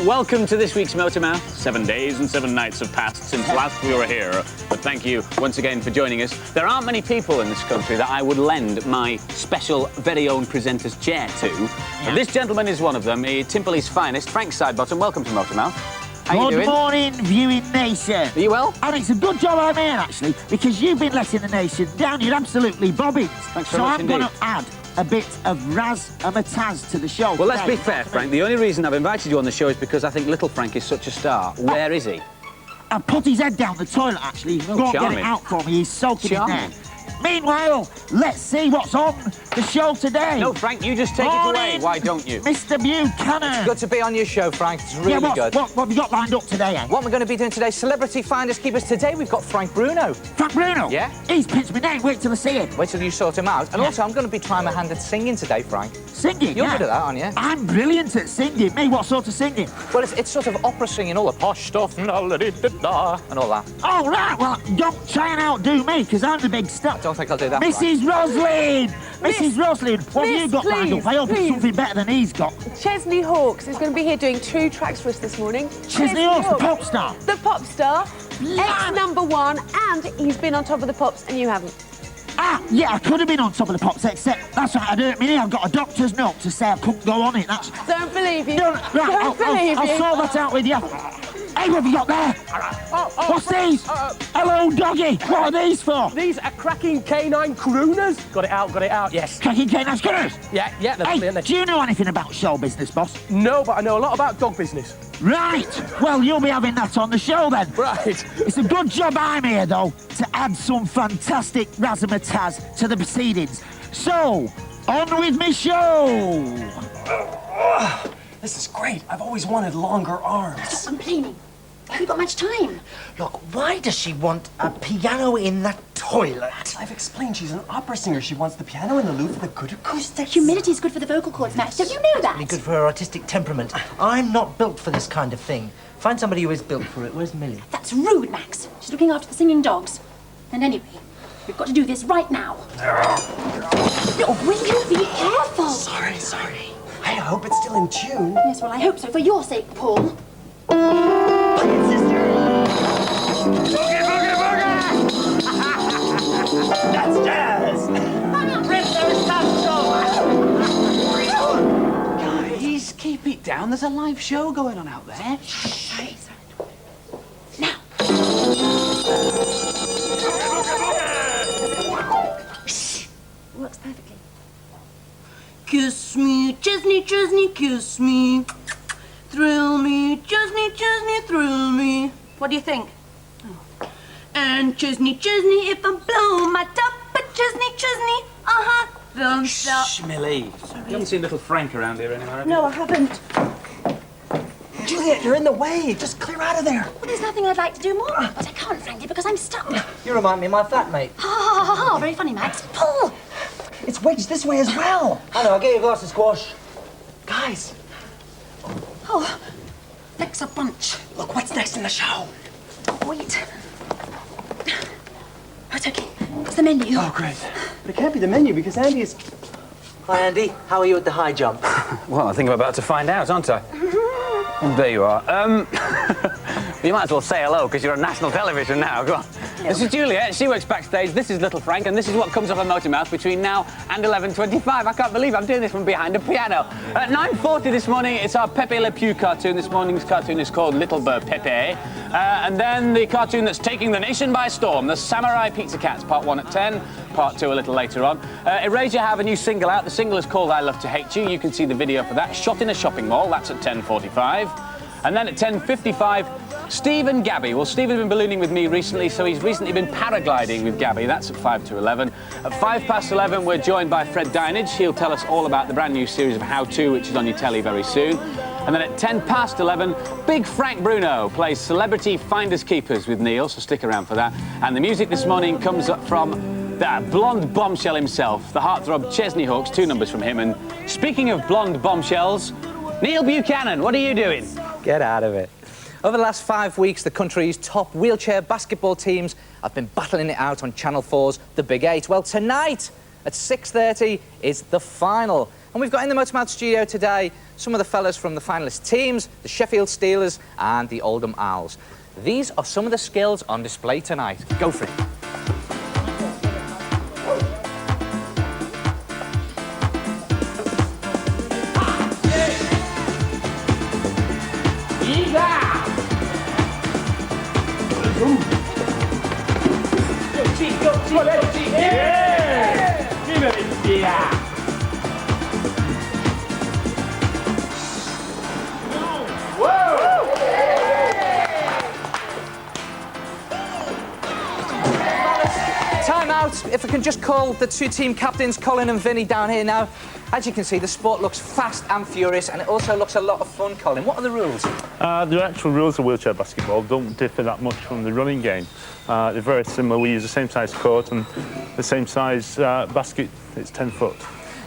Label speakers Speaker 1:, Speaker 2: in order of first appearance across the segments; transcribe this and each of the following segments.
Speaker 1: welcome to this week's Motormouth. 7 days and 7 nights have passed since last we were here, but thank you once again for joining us. There aren't many people in this country that I would lend my special, very own presenter's chair to. But this gentleman is one of them, Timperley's finest, Frank Sidebottom. Welcome to Motormouth. How you doing?
Speaker 2: Good morning, viewing nation.
Speaker 1: Are you well?
Speaker 2: And it's a good job I'm here, actually, because you've been letting the nation down. You're absolutely bobbins.
Speaker 1: Thanks very much indeed.
Speaker 2: So I'm going to add a bit of razzmatazz to the show.
Speaker 1: Well, let's be fair, Frank. The only reason I've invited you on the show is because I think little Frank is such a star. Where is he?
Speaker 2: I put his head down the toilet, actually. Go and get it out for me. He's soaking in there. Meanwhile, let's see what's on the show today.
Speaker 1: No, Frank, you just take it away. Why don't you?
Speaker 2: Mr. Buchanan.
Speaker 3: It's good to be on your show, Frank. It's really good.
Speaker 2: What have you got lined up today, eh?
Speaker 3: What we're going to be doing today, Celebrity Finders Keepers. Today we've got Frank Bruno.
Speaker 2: Frank Bruno?
Speaker 3: Yeah.
Speaker 2: He's pinched my name. Wait till I see him.
Speaker 3: Wait till you sort him out. And also, I'm going to be trying my hand at singing today, Frank.
Speaker 2: Singing?
Speaker 3: You're good at that, aren't you?
Speaker 2: I'm brilliant at singing. Me, what sort of singing?
Speaker 3: Well, it's sort of opera singing, all the posh stuff and all that.
Speaker 2: Oh, right. Well, don't try and outdo me, because I'm the big star.
Speaker 3: I don't think I'll do that,
Speaker 2: Mrs. Roslyn! Mrs. Roslyn, what have you got lined up? I hope it's something better than he's got.
Speaker 4: Chesney Hawkes is going to be here doing 2 tracks for us this morning.
Speaker 2: Chesney Hawkes, the pop star.
Speaker 4: The pop star, ex-#1, and he's been on top of the pops and you haven't.
Speaker 2: Ah, yeah, I could have been on top of the pops, except that's right, I hurt me knee. I've got a doctor's note to say I couldn't go on it.
Speaker 4: Don't believe you.
Speaker 2: I'll sort that out with you. Hey, what have you got there? What's these? Hello, doggy. What are these for?
Speaker 5: These are cracking canine crooners. Got it out, yes.
Speaker 2: Cracking canine crooners?
Speaker 5: Yeah, they're
Speaker 2: Hey,
Speaker 5: brilliant.
Speaker 2: do you know anything about show business, boss?
Speaker 5: No, but I know a lot about dog business.
Speaker 2: Right. Well, you'll be having that on the show then.
Speaker 5: Right.
Speaker 2: It's a good job I'm here, though, to add some fantastic razzmatazz to the proceedings. So, on with me show.
Speaker 6: This is great. I've always wanted longer arms.
Speaker 7: Stop complaining. Have you got much time?
Speaker 6: Look, why does she want a piano in the toilet? I've explained she's an opera singer. She wants the piano in the loo for the good acoustics.
Speaker 7: Humidity is good for the vocal cords, Max. Don't you know that?
Speaker 6: Really good for her artistic temperament. I'm not built for this kind of thing. Find somebody who is built for it. Where's Millie?
Speaker 7: That's rude, Max. She's looking after the singing dogs. And anyway, we've got to do this right now. Oh, will you be careful?
Speaker 6: Sorry. I hope it's still in tune.
Speaker 7: Yes, well, I hope so. For your sake, Paul.
Speaker 6: That's jazz!
Speaker 8: Guys, keep it down. There's a live show going on out there.
Speaker 7: Sorry. Now. Shh. Works perfectly.
Speaker 9: Kiss me, Chesney, Chesney, kiss me. Thrill me, Chesney, Chesney, thrill me. What do you think? Oh. And Chesney, Chesney, if I blow my top, but Chesney, Chesney, don't stop.
Speaker 1: Shh, Millie. You haven't seen little Frank around here anywhere, have you?
Speaker 7: No, I haven't.
Speaker 6: Juliet, you're in the way. Just clear out of there.
Speaker 7: Well, there's nothing I'd like to do more, but I can't, frankly, because I'm stuck.
Speaker 6: You remind me of my flatmate.
Speaker 7: Ha. Very funny, Max. Pull.
Speaker 6: It's wedged this way as well. I know, I'll get you a glass of squash. Guys.
Speaker 7: Oh, thanks a bunch.
Speaker 6: Look, what's next in the show?
Speaker 7: Wait. Oh, it's okay. It's the menu.
Speaker 6: Oh, great. But it can't be the menu because Andy is... Hi, Andy. How are you at the high jump?
Speaker 1: Well, I think I'm about to find out, aren't I? There you are. You might as well say hello, because you're on national television now. Go on.
Speaker 7: Hello.
Speaker 1: This is Juliet. She works backstage. This is little Frank, and this is what comes up on Motormouth between now and 11:25. I can't believe I'm doing this from behind a piano. At 9:40 this morning, it's our Pepe Le Pew cartoon. This morning's cartoon is called Little Bird Pepe. And then the cartoon that's taking the nation by storm, the Samurai Pizza Cats, part 1 at 10, part 2 a little later on. Erasure have a new single out. The single is called I Love to Hate You. You can see the video for that. Shot in a shopping mall. That's at 10:45. And then at 10:55, Steve and Gabby. Well, Steve has been ballooning with me recently, so he's recently been paragliding with Gabby. That's at 5 to 11. At 11:05, we're joined by Fred Dinenage. He'll tell us all about the brand new series of How To, which is on your telly very soon. And then at 11:10, big Frank Bruno plays Celebrity Finders Keepers with Neil, so stick around for that. And the music this morning comes up from the blonde bombshell himself, the heartthrob Chesney Hawkes, 2 numbers from him. And speaking of blonde bombshells, Neil Buchanan, what are you doing?
Speaker 3: Get out of it. Over the last 5 weeks, the country's top wheelchair basketball teams have been battling it out on Channel 4's The Big 8. Well, tonight at 6:30 is the final. And we've got in the Motormouth studio today some of the fellas from the finalist teams, the Sheffield Steelers and the Oldham Owls. These are some of the skills on display tonight. Go for it. Time out. If I can just call the two team captains, Colin and Vinny, down here now. As you can see, the sport looks fast and furious, and it also looks a lot of fun, Colin. What are the rules?
Speaker 10: The actual rules of wheelchair basketball don't differ that much from the running game. They're very similar. We use the same size court and the same size basket. It's 10 foot.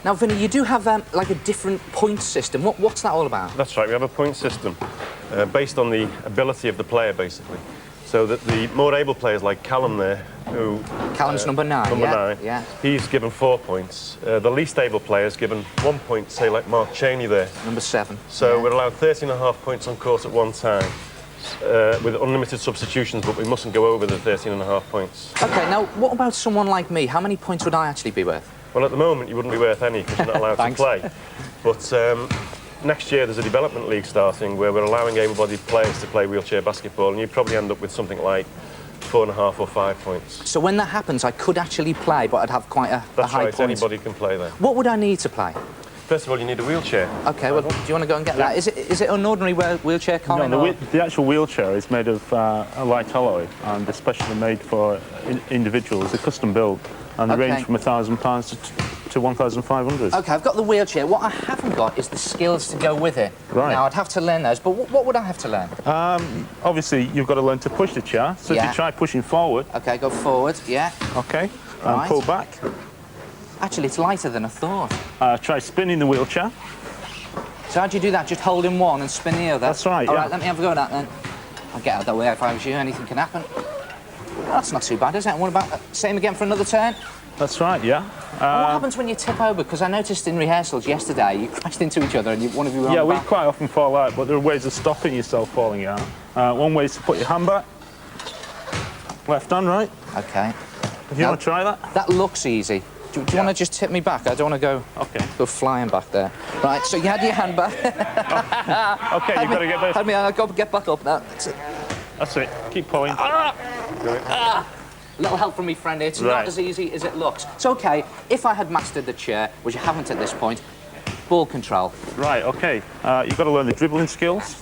Speaker 3: Now, Vinny, you do have like a different point system. What's that all about?
Speaker 11: That's right. We have a point system based on the ability of the player, basically. So that the more able players, like Callum there, who...
Speaker 3: Callum's number 9,
Speaker 11: Number
Speaker 3: yeah?
Speaker 11: 9.
Speaker 3: Yeah.
Speaker 11: He's given 4 points. The least able player's given 1 point, say, like Mark Cheney there.
Speaker 3: Number 7.
Speaker 11: So
Speaker 3: yeah.
Speaker 11: we're allowed 13.5 points on court at one time, with unlimited substitutions, but we mustn't go over the 13.5 points.
Speaker 3: OK, now, what about someone like me? How many points would I actually be worth?
Speaker 11: Well, at the moment, you wouldn't be worth any, because you're not allowed to play. But next year, there's a development league starting where we're allowing able-bodied players to play wheelchair basketball, and you'd probably end up with something like 4.5 or 5 points.
Speaker 3: So when that happens, I could actually play, but I'd have quite a
Speaker 11: That's
Speaker 3: high
Speaker 11: right,
Speaker 3: point.
Speaker 11: anybody can play there.
Speaker 3: What would I need to play?
Speaker 11: First of all, you need a wheelchair.
Speaker 3: OK, well, do you want to go and get that? Is it an ordinary wheelchair, Colin?
Speaker 10: No, the actual wheelchair is made of a light alloy and especially made for individuals, a custom build, and they range from £1,000 to 1,500.
Speaker 3: OK, I've got the wheelchair. What I haven't got is the skills to go with it.
Speaker 10: Right.
Speaker 3: Now, I'd have to learn those, but what would I have to learn?
Speaker 10: Obviously, you've got to learn to push the chair, so if you try pushing forward...
Speaker 3: OK, go forward, yeah.
Speaker 10: OK,
Speaker 3: Right.
Speaker 10: and pull back.
Speaker 3: Actually, it's lighter than I thought.
Speaker 10: Try spinning the wheelchair.
Speaker 3: So how do you do that? Just holding one and spin the other?
Speaker 10: That's right,
Speaker 3: All
Speaker 10: yeah.
Speaker 3: right, let me have a go at that then. I'll get out of the way if I was you. Anything can happen. That's not too bad, is it? And what about same again for another turn?
Speaker 10: That's right, yeah.
Speaker 3: And what happens when you tip over? Because I noticed in rehearsals yesterday you crashed into each other and one of you were on the
Speaker 10: we
Speaker 3: back.
Speaker 10: quite often fall out, but there are ways of stopping yourself falling out. One way is to put your hand back. Left hand, right?
Speaker 3: OK.
Speaker 10: If you want to try that?
Speaker 3: That looks easy. Do you want to just tip me back? I don't want to go flying back there. Right, so you had your hand back.
Speaker 10: OK, you've got to get back.
Speaker 3: I've got to get back up now. That's it.
Speaker 10: That's it. Keep pulling.
Speaker 3: A little help from me, friend. It's not as easy as it looks. It's OK. If I had mastered the chair, which I haven't at this point, ball control.
Speaker 10: Right, OK. You've got to learn the dribbling skills.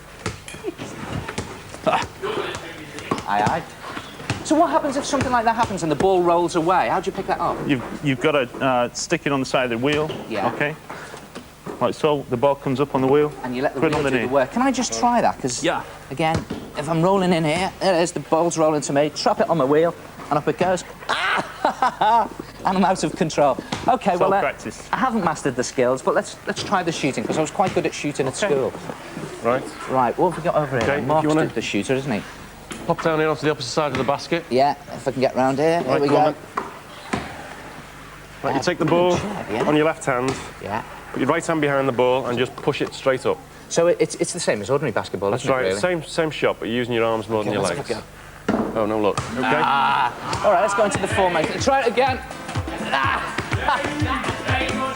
Speaker 3: Aye, aye. So what happens if something like that happens and the ball rolls away? How do you pick that up?
Speaker 10: You've got to stick it on the side of the wheel.
Speaker 3: Yeah.
Speaker 10: OK. Like so, the ball comes up on the wheel.
Speaker 3: And you let the wheel do the work. Can I just try that? Because, again, if I'm rolling in here, there it is, the ball's rolling to me, trap it on my wheel, and up it goes. And I'm out of control. OK, well,
Speaker 10: practice.
Speaker 3: I haven't mastered the skills, but let's try the shooting, because I was quite good at shooting at school.
Speaker 11: Right.
Speaker 3: Right, what have we got over here? Mark's the shooter, isn't he?
Speaker 11: Pop down here onto the opposite side of the basket.
Speaker 3: Yeah, if I can get round here. Here we go.
Speaker 11: Right, you take the ball on your left hand.
Speaker 3: Yeah.
Speaker 11: Put your right hand behind the ball and just push it straight up.
Speaker 3: So it's the same as ordinary basketball,
Speaker 11: That's
Speaker 3: isn't
Speaker 11: right.
Speaker 3: it, really?
Speaker 11: Same shot, but you're using your arms more than your
Speaker 3: let's
Speaker 11: legs.
Speaker 3: have a go.
Speaker 11: Oh, no, look. OK?
Speaker 3: All right, let's go into the formation. Try it again.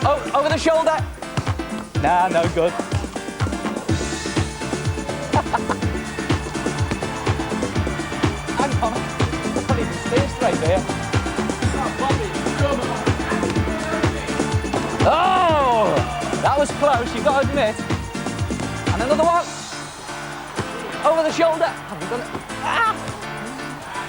Speaker 3: Oh, over the shoulder. Nah, no good. Hang on. I can't even stay straight there. Oh, that was close, you've got to admit. And another one. Over the shoulder. Haven't done it.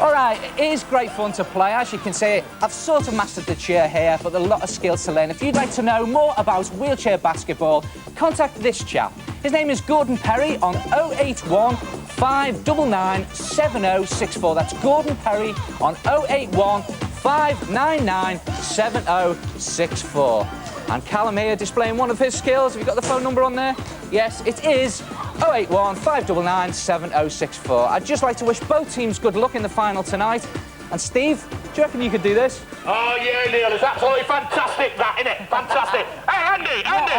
Speaker 3: All right, it is great fun to play. As you can see, I've sort of mastered the chair here, but there's a lot of skills to learn. If you'd like to know more about wheelchair basketball, contact this chap. His name is Gordon Perry on 081 599 7064. That's Gordon Perry on 081 599 7064. And Callum here displaying one of his skills. Have you got the phone number on there? Yes, it is 081 599 7064. I'd just like to wish both teams good luck in the final tonight. And Steve, Do you reckon you could do this?
Speaker 5: Oh, yeah, Neil, it's absolutely fantastic, that, isn't it? Fantastic. Hey, Andy! Andy!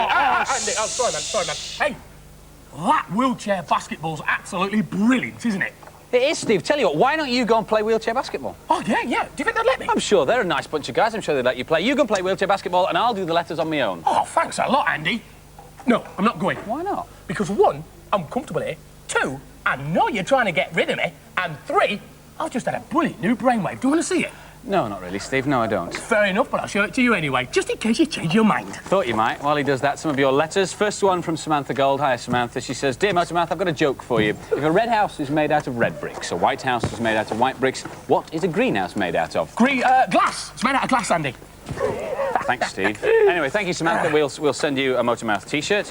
Speaker 5: Oh, sorry, man. Hey, that wheelchair basketball's absolutely brilliant, isn't it?
Speaker 1: It is, Steve. Tell you what, why don't you go and play wheelchair basketball?
Speaker 5: Oh, yeah. Do you think they'd let me?
Speaker 1: I'm sure they're a nice bunch of guys. I'm sure they'd let you play. You go and play wheelchair basketball and I'll do the letters on my own.
Speaker 5: Oh, thanks a lot, Andy. No, I'm not going.
Speaker 1: Why not?
Speaker 5: Because 1, I'm comfortable here. 2, I know you're trying to get rid of me. And 3, I've just had a brilliant new brainwave. Do you want to see it?
Speaker 1: No, not really, Steve. No, I don't.
Speaker 5: Fair enough, but I'll show it to you anyway, just in case you change your mind.
Speaker 1: Thought you might. While he does that, some of your letters. First one from Samantha Gold. Hi, Samantha. She says, Dear Motormouth, I've got a joke for you. If a red house is made out of red bricks, a white house is made out of white bricks, what is a greenhouse made out of?
Speaker 5: Glass. It's made out of glass, Andy.
Speaker 1: Thanks, Steve. Anyway, thank you, Samantha. We'll send you a Motormouth T-shirt.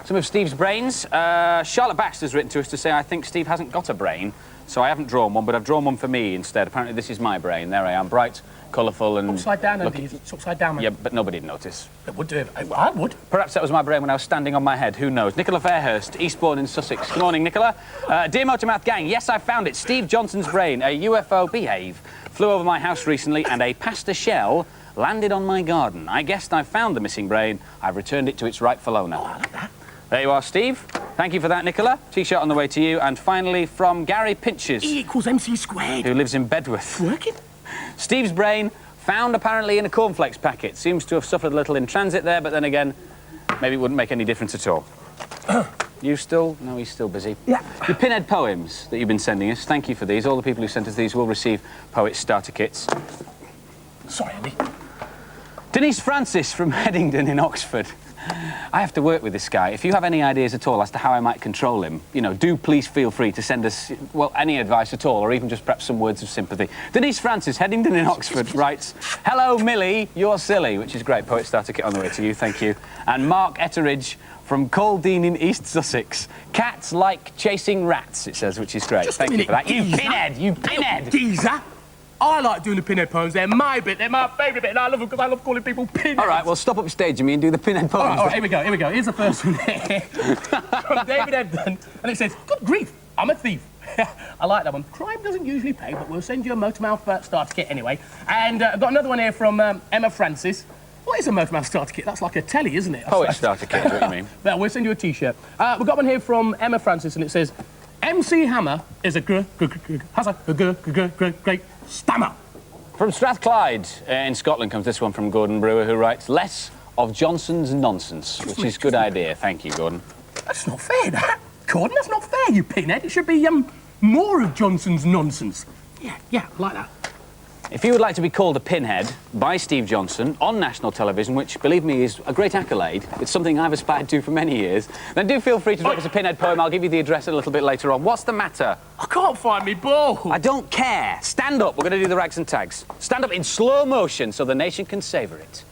Speaker 1: Some of Steve's brains. Charlotte Baxter's written to us to say, I think Steve hasn't got a brain, so I haven't drawn one, but I've drawn one for me instead. Apparently, this is my brain. There I am, bright, colourful and...
Speaker 5: Upside down, Andy. It's upside down, man.
Speaker 1: Yeah, but nobody'd notice.
Speaker 5: It would do. I would.
Speaker 1: Perhaps that was my brain when I was standing on my head. Who knows? Nicola Fairhurst, Eastbourne in Sussex. Good morning, Nicola. Dear Motormouth gang, yes, I found it. Steve Johnson's brain, a UFO behave, flew over my house recently and a pasta shell landed on my garden. I guessed I found the missing brain. I've returned it to its rightful owner.
Speaker 5: Oh, I like that.
Speaker 1: There you are, Steve. Thank you for that, Nicola. T-shirt on the way to you. And finally, from Gary Pinches.
Speaker 5: E=mc².
Speaker 1: Who lives in Bedworth.
Speaker 5: Working?
Speaker 1: Steve's brain found apparently in a cornflakes packet. Seems to have suffered a little in transit there, but then again, maybe it wouldn't make any difference at all. You still? No, he's still busy.
Speaker 5: Yeah.
Speaker 1: The pinhead poems that you've been sending us, thank you for these. All the people who sent us these will receive Poet starter kits.
Speaker 5: Sorry, Andy.
Speaker 1: Denise Francis from Headington in Oxford. I have to work with this guy. If you have any ideas at all as to how I might control him, you know, do please feel free to send us, well, any advice at all, or even just perhaps some words of sympathy. Denise Francis, Headington in Oxford, writes, Hello, Millie, you're silly, which is great. Poet starter kit on the way to you, thank you. And Mark Etteridge from Colddean in East Sussex. Cats like chasing rats, it says, which is great. Thank you for that. You pinhead, you pinhead!
Speaker 5: Geezer! I like doing the pinhead poems. They're my bit. They're my favourite bit, and I love them because I love calling people pinheads.
Speaker 1: All right, well, stop upstaging me and do the pinhead poems.
Speaker 5: All right, here we go. Here's the first one here. From David Ebden, and it says, Good grief, I'm a thief. I like that one. Crime doesn't usually pay, but we'll send you a Motormouth starter kit anyway. And I've got another one here from Emma Francis. What is a Motormouth starter kit? That's like a telly, isn't it?
Speaker 1: Poet starter kit, is what you mean.
Speaker 5: Well, we'll send you a T-shirt. We've got one here from Emma Francis, and it says, MC Hammer is a great stammer.
Speaker 1: From Strathclyde in Scotland comes this one from Gordon Brewer, who writes, Less of Johnson's nonsense, which is a good idea. Thank you, Gordon.
Speaker 5: That's not fair, that. Gordon, that's not fair, you pinhead. It should be, more of Johnson's nonsense. Yeah, I like that.
Speaker 1: If you would like to be called a pinhead by Steve Johnson on national television, which, believe me, is a great accolade, it's something I've aspired to for many years, then do feel free to drop us a pinhead poem. I'll give you the address a little bit later on. What's the matter?
Speaker 5: I can't find me ball.
Speaker 1: I don't care. Stand up. We're going to do the rags and tags. Stand up in slow motion so the nation can savour it.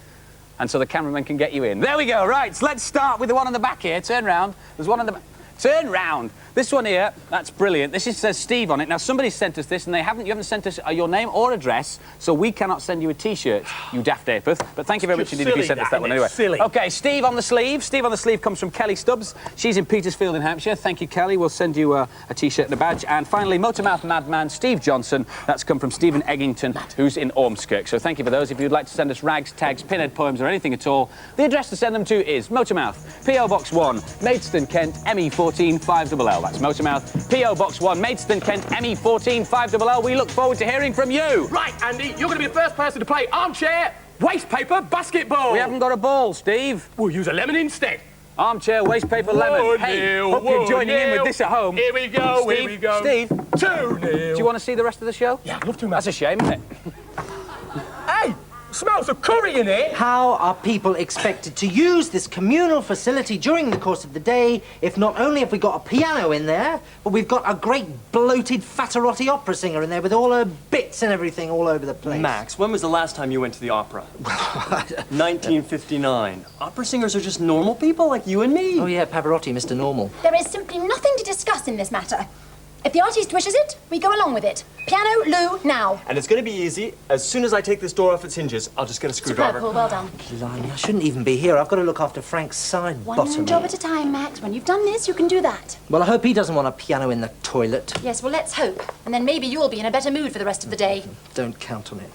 Speaker 1: And so the cameraman can get you in. There we go. Right, so let's start with the one on the back here. Turn round. There's one on the back. Turn round. This one here, that's brilliant. This says Steve on it. Now, somebody sent us this, and you haven't sent us your name or address, so we cannot send you a T-shirt, you daft apeth. But thank you very much indeed if you sent us that one anyway.
Speaker 5: Silly.
Speaker 1: OK, Steve on the sleeve. Steve on the sleeve comes from Kelly Stubbs. She's in Petersfield in Hampshire. Thank you, Kelly. We'll send you a T-shirt and a badge. And finally, Motormouth Madman Steve Johnson. That's come from Stephen Eggington, who's in Ormskirk. So thank you for those. If you'd like to send us rags, tags, pinhead poems, or anything at all, the address to send them to is Motormouth, P.O. Box 1, Maidstone, Kent, ME14 5LL. That's Motormouth, P.O. Box 1, Maidstone, Kent, ME14 5LL. We look forward to hearing from you.
Speaker 5: Right, Andy, you're going to be the first person to play armchair waste paper basketball.
Speaker 1: We haven't got a ball, Steve.
Speaker 5: We'll use a lemon instead.
Speaker 1: Armchair waste paper lemon. Hey, hope you're joining in with this at home.
Speaker 5: Here we go,
Speaker 1: Steve,
Speaker 5: here we go.
Speaker 1: Steve,
Speaker 5: 2-0.
Speaker 1: Do you want to see the rest of the show?
Speaker 5: Yeah, I'd love to, man.
Speaker 1: That's a shame, isn't it?
Speaker 5: Hey, smells of curry in here.
Speaker 6: How are people expected to use this communal facility during the course of the day if not only have we got a piano in there, but we've got a great bloated Fatterotti opera singer in there with all her bits and everything all over the place?
Speaker 12: Max, when was the last time you went to the opera? 1959. Opera singers are just normal people like you and me.
Speaker 6: Oh, yeah, Pavarotti, Mr. Normal.
Speaker 7: There is simply nothing to discuss in this matter. If the artist wishes it, we go along with it. Piano, Lou, now.
Speaker 12: And it's going to be easy. As soon as I take this door off its hinges, I'll just get a screwdriver.
Speaker 7: Superb, Paul, well done.
Speaker 6: Blimey, I shouldn't even be here. I've got to look after Frank's Sidebottom.
Speaker 7: One job at a time, Max. When you've done this, you can do that.
Speaker 6: Well, I hope he doesn't want a piano in the toilet.
Speaker 7: Yes, well, let's hope. And then maybe you'll be in a better mood for the rest of the day.
Speaker 6: Don't count on it.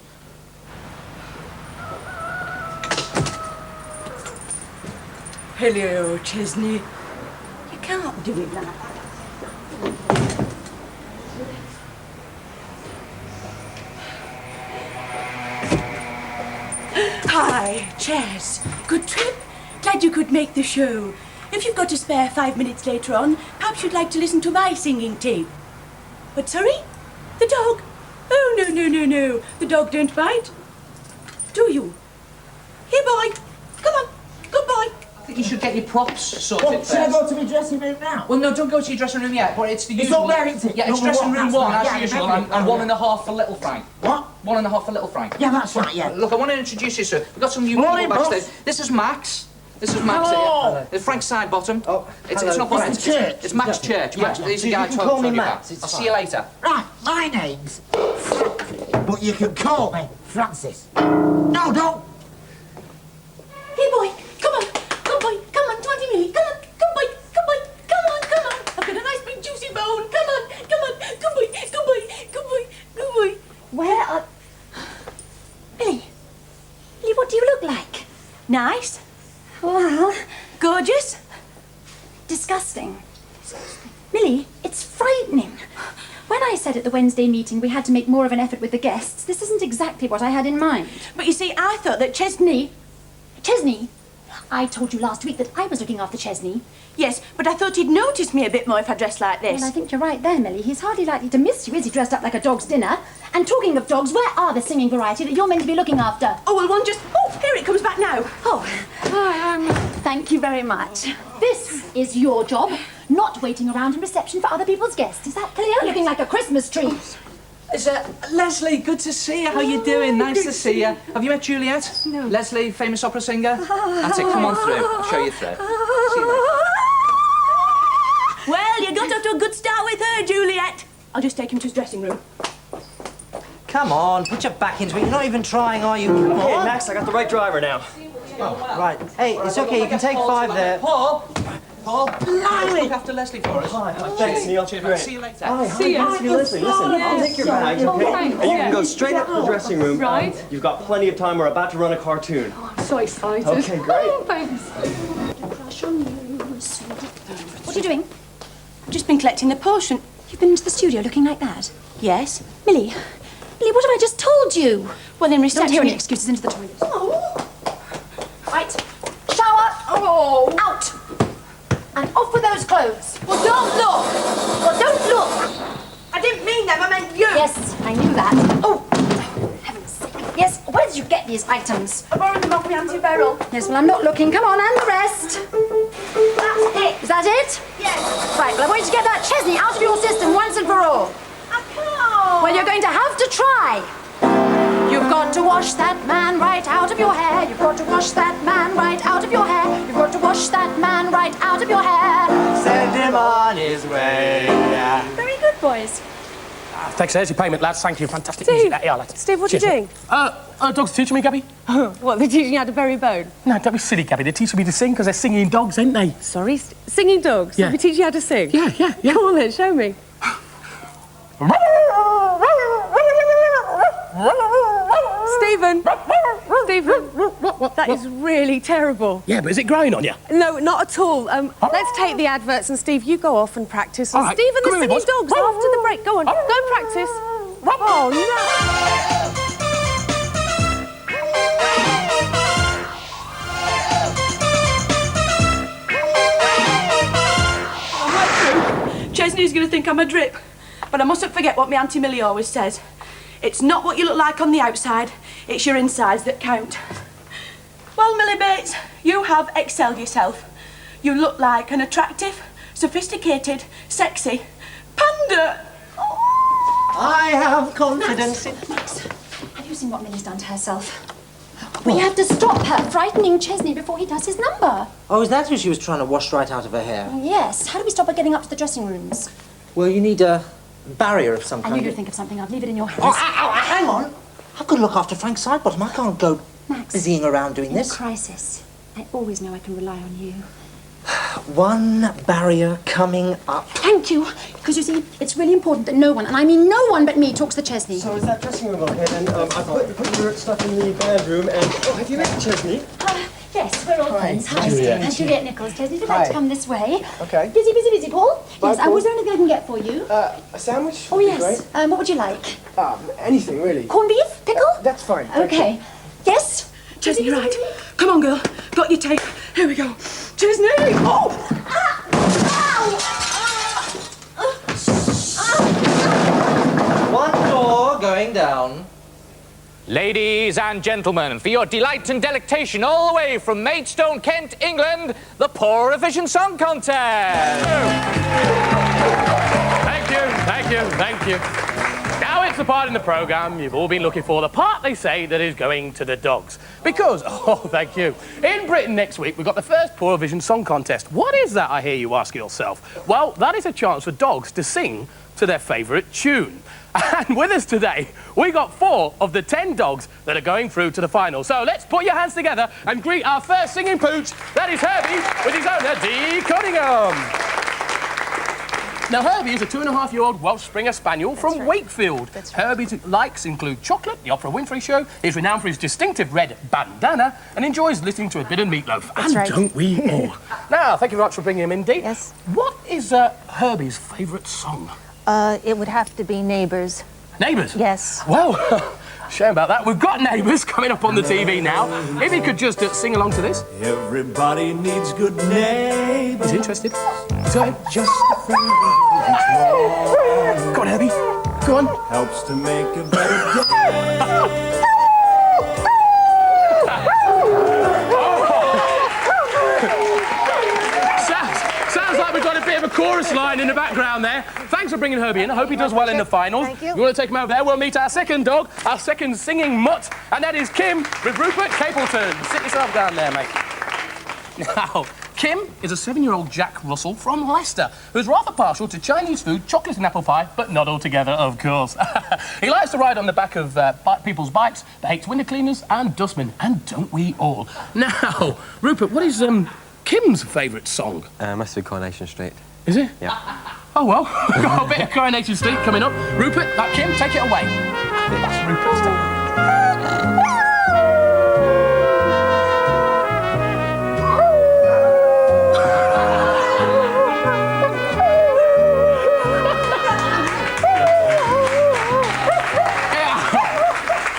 Speaker 9: Hello, Chesney. You can't do it like that. Hi, Ches. Good trip? Glad you could make the show. If you've got a spare 5 minutes later on, perhaps you'd like to listen to my singing tape. What, sorry? The dog? Oh, no, no, no, no. The dog don't bite. Do you? Here, boy. Come on. Good boy.
Speaker 3: I think you should get your props sorted
Speaker 2: What,
Speaker 3: first.
Speaker 2: should I go to my dressing room now?
Speaker 3: Well, no, don't go to your dressing room yet, but it's the usual.
Speaker 2: all there, isn't it?
Speaker 3: Yeah, it's
Speaker 2: Number
Speaker 3: dressing
Speaker 2: one,
Speaker 3: room
Speaker 2: that's
Speaker 3: one,
Speaker 2: right.
Speaker 3: as
Speaker 2: Yeah,
Speaker 3: usual,
Speaker 2: remember
Speaker 3: and
Speaker 2: it.
Speaker 3: 1.5 for little Frank.
Speaker 2: What?
Speaker 3: 1.5 for little Frank.
Speaker 2: Yeah, that's right, yeah.
Speaker 3: Look, I want to introduce you, sir. We've got some new
Speaker 2: Morning,
Speaker 3: people backstage.
Speaker 2: boss.
Speaker 3: This is Max. This is Max
Speaker 2: Hello.
Speaker 3: here. It's Frank's Sidebottom.
Speaker 6: Oh,
Speaker 3: it's
Speaker 6: hello.
Speaker 3: not
Speaker 6: It's
Speaker 3: Frank.
Speaker 2: Church.
Speaker 3: It's Max Church.
Speaker 6: Yeah.
Speaker 3: Max, he's the
Speaker 6: You
Speaker 3: guy
Speaker 6: can
Speaker 3: told
Speaker 6: call me
Speaker 3: you
Speaker 6: Max,
Speaker 3: about.
Speaker 6: it's
Speaker 3: I'll see you
Speaker 6: fine.
Speaker 3: later.
Speaker 2: Right, my name's Frank, but you can call me Francis. No, don't.
Speaker 9: Here, boy. Come on. Good boy. Come on, 20 minutes. Come on. Good boy. Good boy. Come on, come on. I've got a nice big juicy bone. Come on. Come on. Good boy. Good boy. Good boy. Good boy.
Speaker 7: Where are... Billy. Billy, what do you look like?
Speaker 9: Nice.
Speaker 7: Well,
Speaker 9: Gorgeous.
Speaker 7: disgusting. Millie, it's frightening. When I said at the Wednesday meeting we had to make more of an effort with the guests, this isn't exactly what I had in mind.
Speaker 9: But you see, I thought that Chesney...
Speaker 7: Chesney, I told you last week that I was looking after Chesney.
Speaker 9: Yes, but I thought he'd notice me a bit more if I dressed like this.
Speaker 7: Well, I think you're right there, Millie. He's hardly likely to miss you, is he, dressed up like a dog's dinner? And talking of dogs, where are the singing variety that you're meant to be looking after?
Speaker 9: Oh, well, one just... Oh, here it comes back now.
Speaker 7: Oh, thank you very much. This is your job, not waiting around in reception for other people's guests. Is that clear? Looking like a Christmas tree.
Speaker 3: Is Leslie, good to see you. How you doing? Nice to see you. Have you met Juliet? No. Leslie, famous opera singer? That's it, come on through. I'll show you through. See you later.
Speaker 9: Well, you got off to a good start with her, Juliet. I'll just take him to his dressing room.
Speaker 6: Come on, put your back into it. You're not even trying, are you? Come
Speaker 12: Hey,
Speaker 6: on.
Speaker 12: Max, I got the right driver now.
Speaker 6: Oh, right. Hey, it's okay. You can take 5 there.
Speaker 3: Paul, look after Leslie for us.
Speaker 12: Hi, thanks, Neil.
Speaker 3: Cheers,
Speaker 12: Great.
Speaker 3: see you later.
Speaker 12: Hi, nice to meet Leslie. Listen, I'll take your bags, okay? And you can go straight up to the dressing room.
Speaker 8: Right.
Speaker 12: You've got plenty of time. We're about to run a cartoon.
Speaker 8: I'm so excited.
Speaker 12: Okay, great.
Speaker 8: Oh, thanks.
Speaker 7: Crush on you, sweet. What are you doing?
Speaker 9: I've just been collecting the potion.
Speaker 7: You've been into the studio looking like that?
Speaker 9: Yes.
Speaker 7: Millie, Millie, what have I just told you?
Speaker 9: Well, in
Speaker 7: Don't
Speaker 9: reception...
Speaker 7: hear any excuses into the toilet.
Speaker 9: Oh.
Speaker 7: Right, shower. Oh, out. And off with those clothes.
Speaker 9: Well, don't look.
Speaker 7: Well, don't look.
Speaker 9: I didn't mean them. I meant you.
Speaker 7: Yes, I knew that. Oh, heaven's sake. Yes, where did you get these items?
Speaker 9: I borrowed them off my Auntie Beryl.
Speaker 7: Yes, well, I'm not looking. Come on, and the rest.
Speaker 9: That's it.
Speaker 7: Is that it?
Speaker 9: Yes.
Speaker 7: Right, well, I want you to get that Chesney out of your system once and for all.
Speaker 9: I can't.
Speaker 7: Well, you're going to have to try. You've got to wash that man right out of your hair. You've got to wash that man right out of your hair. You've got to wash that man right out of your hair.
Speaker 6: Send him on his way.
Speaker 7: Very good, boys.
Speaker 5: Thanks, there's your payment, lads. Thank you. Fantastic
Speaker 4: Steve.
Speaker 5: music. Yeah, lads.
Speaker 4: Steve, what are you
Speaker 5: Cheers.
Speaker 4: doing?
Speaker 5: Dogs teaching me, Gabby?
Speaker 4: What, they're teaching you how to bury a bone?
Speaker 5: No, don't be silly, Gabby. They're teaching me to sing because they're singing dogs, ain't they?
Speaker 4: Sorry, singing dogs?
Speaker 5: Yeah.
Speaker 4: They'll be teaching you how to sing?
Speaker 5: Yeah.
Speaker 4: Come on then, show me. Stephen! Stephen, that is really terrible.
Speaker 5: Yeah, but is it growing on you?
Speaker 4: No, not at all. Let's take the adverts and Steve, you go off and practice. And
Speaker 5: All right,
Speaker 4: Stephen,
Speaker 5: come
Speaker 4: the
Speaker 5: here,
Speaker 4: singing
Speaker 5: boss.
Speaker 4: dogs after the break. Go on, go and practice. Oh,
Speaker 9: Chesney's going to think I'm a drip. But I mustn't forget what my Auntie Millie always says. It's not what you look like on the outside, it's your insides that count. Well, Millie Bates, you have excelled yourself. You look like an attractive, sophisticated, sexy panda.
Speaker 6: I have confidence in...
Speaker 7: Max, have you seen what Millie's done to herself? We have to stop her frightening Chesney before he does his number.
Speaker 6: Oh, is that who she was trying to wash right out of her hair?
Speaker 7: Yes. How do we stop her getting up to the dressing rooms?
Speaker 6: Well, you need a barrier of some
Speaker 7: I
Speaker 6: kind.
Speaker 7: knew you'd think of something. I'll leave it in your hands.
Speaker 6: Oh, hang on. I've got to look after Frank Sidebottom. I can't go
Speaker 7: Max,
Speaker 6: busying around doing
Speaker 7: in
Speaker 6: this.
Speaker 7: a crisis, I always know I can rely on you.
Speaker 6: One barrier coming up.
Speaker 7: Thank you. Because you see, it's really important that no one, and I mean no one but me, talks to Chesney.
Speaker 12: So is that dressing room okay then? I put your stuff in the bedroom and... Oh, have you met Chesney?
Speaker 7: Yes, we're all friends. Hi,
Speaker 5: Juliet.
Speaker 7: Juliet Nichols. Chesney, if you'd like to come this way.
Speaker 12: Okay.
Speaker 7: Busy, Paul.
Speaker 12: Bye,
Speaker 7: Yes,
Speaker 12: Paul.
Speaker 7: was there anything I can get for you?
Speaker 12: A sandwich?
Speaker 7: Oh,
Speaker 12: would be
Speaker 7: yes.
Speaker 12: great.
Speaker 7: What would you like?
Speaker 12: Anything, really.
Speaker 7: Corned beef? Pickle?
Speaker 12: That's fine. thank you.
Speaker 7: Okay. Yes?
Speaker 9: Chesney, right. Come on, girl. Got your tape. Here we go. Chesney! Oh!
Speaker 6: One door going down.
Speaker 3: Ladies and gentlemen, for your delight and delectation, all the way from Maidstone, Kent, England, the Poor Revision Song Contest!
Speaker 5: Thank you. Now it's the part in the programme you've all been looking for, the part, they say, that is going to the dogs. Because, thank you, in Britain next week we've got the first Poor Vision Song Contest. What is that, I hear you ask yourself? Well, that is a chance for dogs to sing to their favourite tune. And with us today, we got 4 of the 10 dogs that are going through to the final. So let's put your hands together and greet our first singing pooch. That is Herbie with his owner, Dee Cunningham. Now, Herbie is a 2.5-year-old Welsh Springer Spaniel from Wakefield. Herbie's likes include chocolate, the Oprah Winfrey Show, is renowned for his distinctive red bandana, and enjoys listening to a bit of meatloaf.
Speaker 13: That's right.
Speaker 5: Don't we all? Now, thank you very much for bringing him in, Dee.
Speaker 13: Yes.
Speaker 5: What is Herbie's favourite song?
Speaker 13: It would have to be Neighbours.
Speaker 5: Neighbours?
Speaker 13: Yes.
Speaker 5: Well, shame about that. We've got Neighbours coming up on the TV now. If you could just sing along to this.
Speaker 14: Everybody needs good neighbors.
Speaker 5: He's interested. Go ahead.
Speaker 14: Just a friendly
Speaker 5: Go on, Herbie. Go on.
Speaker 14: helps to make a better day.
Speaker 5: Sounds like we've got a bit of a chorus line in the background there. Thanks for bringing Herbie in. I hope he does well in the finals.
Speaker 13: Thank you.
Speaker 5: You want to take him over there? We'll meet our second dog, our second singing mutt, and that is Kim with Rupert Capleton. Sit yourself down there, mate. Now, Kim is a 7-year-old Jack Russell from Leicester, who's rather partial to Chinese food, chocolate and apple pie, but not altogether, of course. He likes to ride on the back of people's bikes, but hates window cleaners and dustmen, and don't we all? Now, Rupert, what is Kim's favourite song?
Speaker 12: Must be Coronation Street.
Speaker 5: Is it?
Speaker 12: Yeah.
Speaker 5: Oh, well, we've got a bit of Coronation Street coming up. Rupert, Kim, take it away. That's Rupert's take.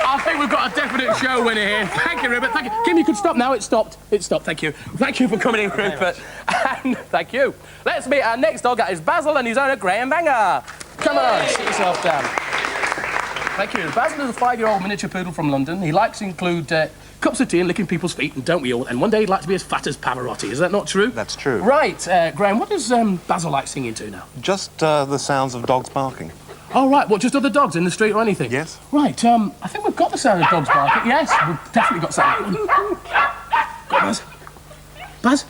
Speaker 5: I think we've got a definite show winner here. Thank you, Rupert. Thank you. Kim, you could stop now. It stopped. It stopped. Thank you. Thank you for coming in, Rupert. And thank you. Let's meet our next dog. That is Basil and his owner, Graham Banger. Come on, sit yourself down. Thank you. Basil is a 5-year-old miniature poodle from London. He likes to include cups of tea and licking people's feet, and don't we all? And one day he'd like to be as fat as Pavarotti. Is that not true?
Speaker 15: That's true.
Speaker 5: Right, Graham, what does Basil like singing to now?
Speaker 15: Just the sounds of dogs barking.
Speaker 5: Oh, right. What, just other dogs in the street or anything?
Speaker 15: Yes.
Speaker 5: Right, I think we've got the sound of dogs barking. Yes, we've definitely got sound. Go on, Baz. Baz?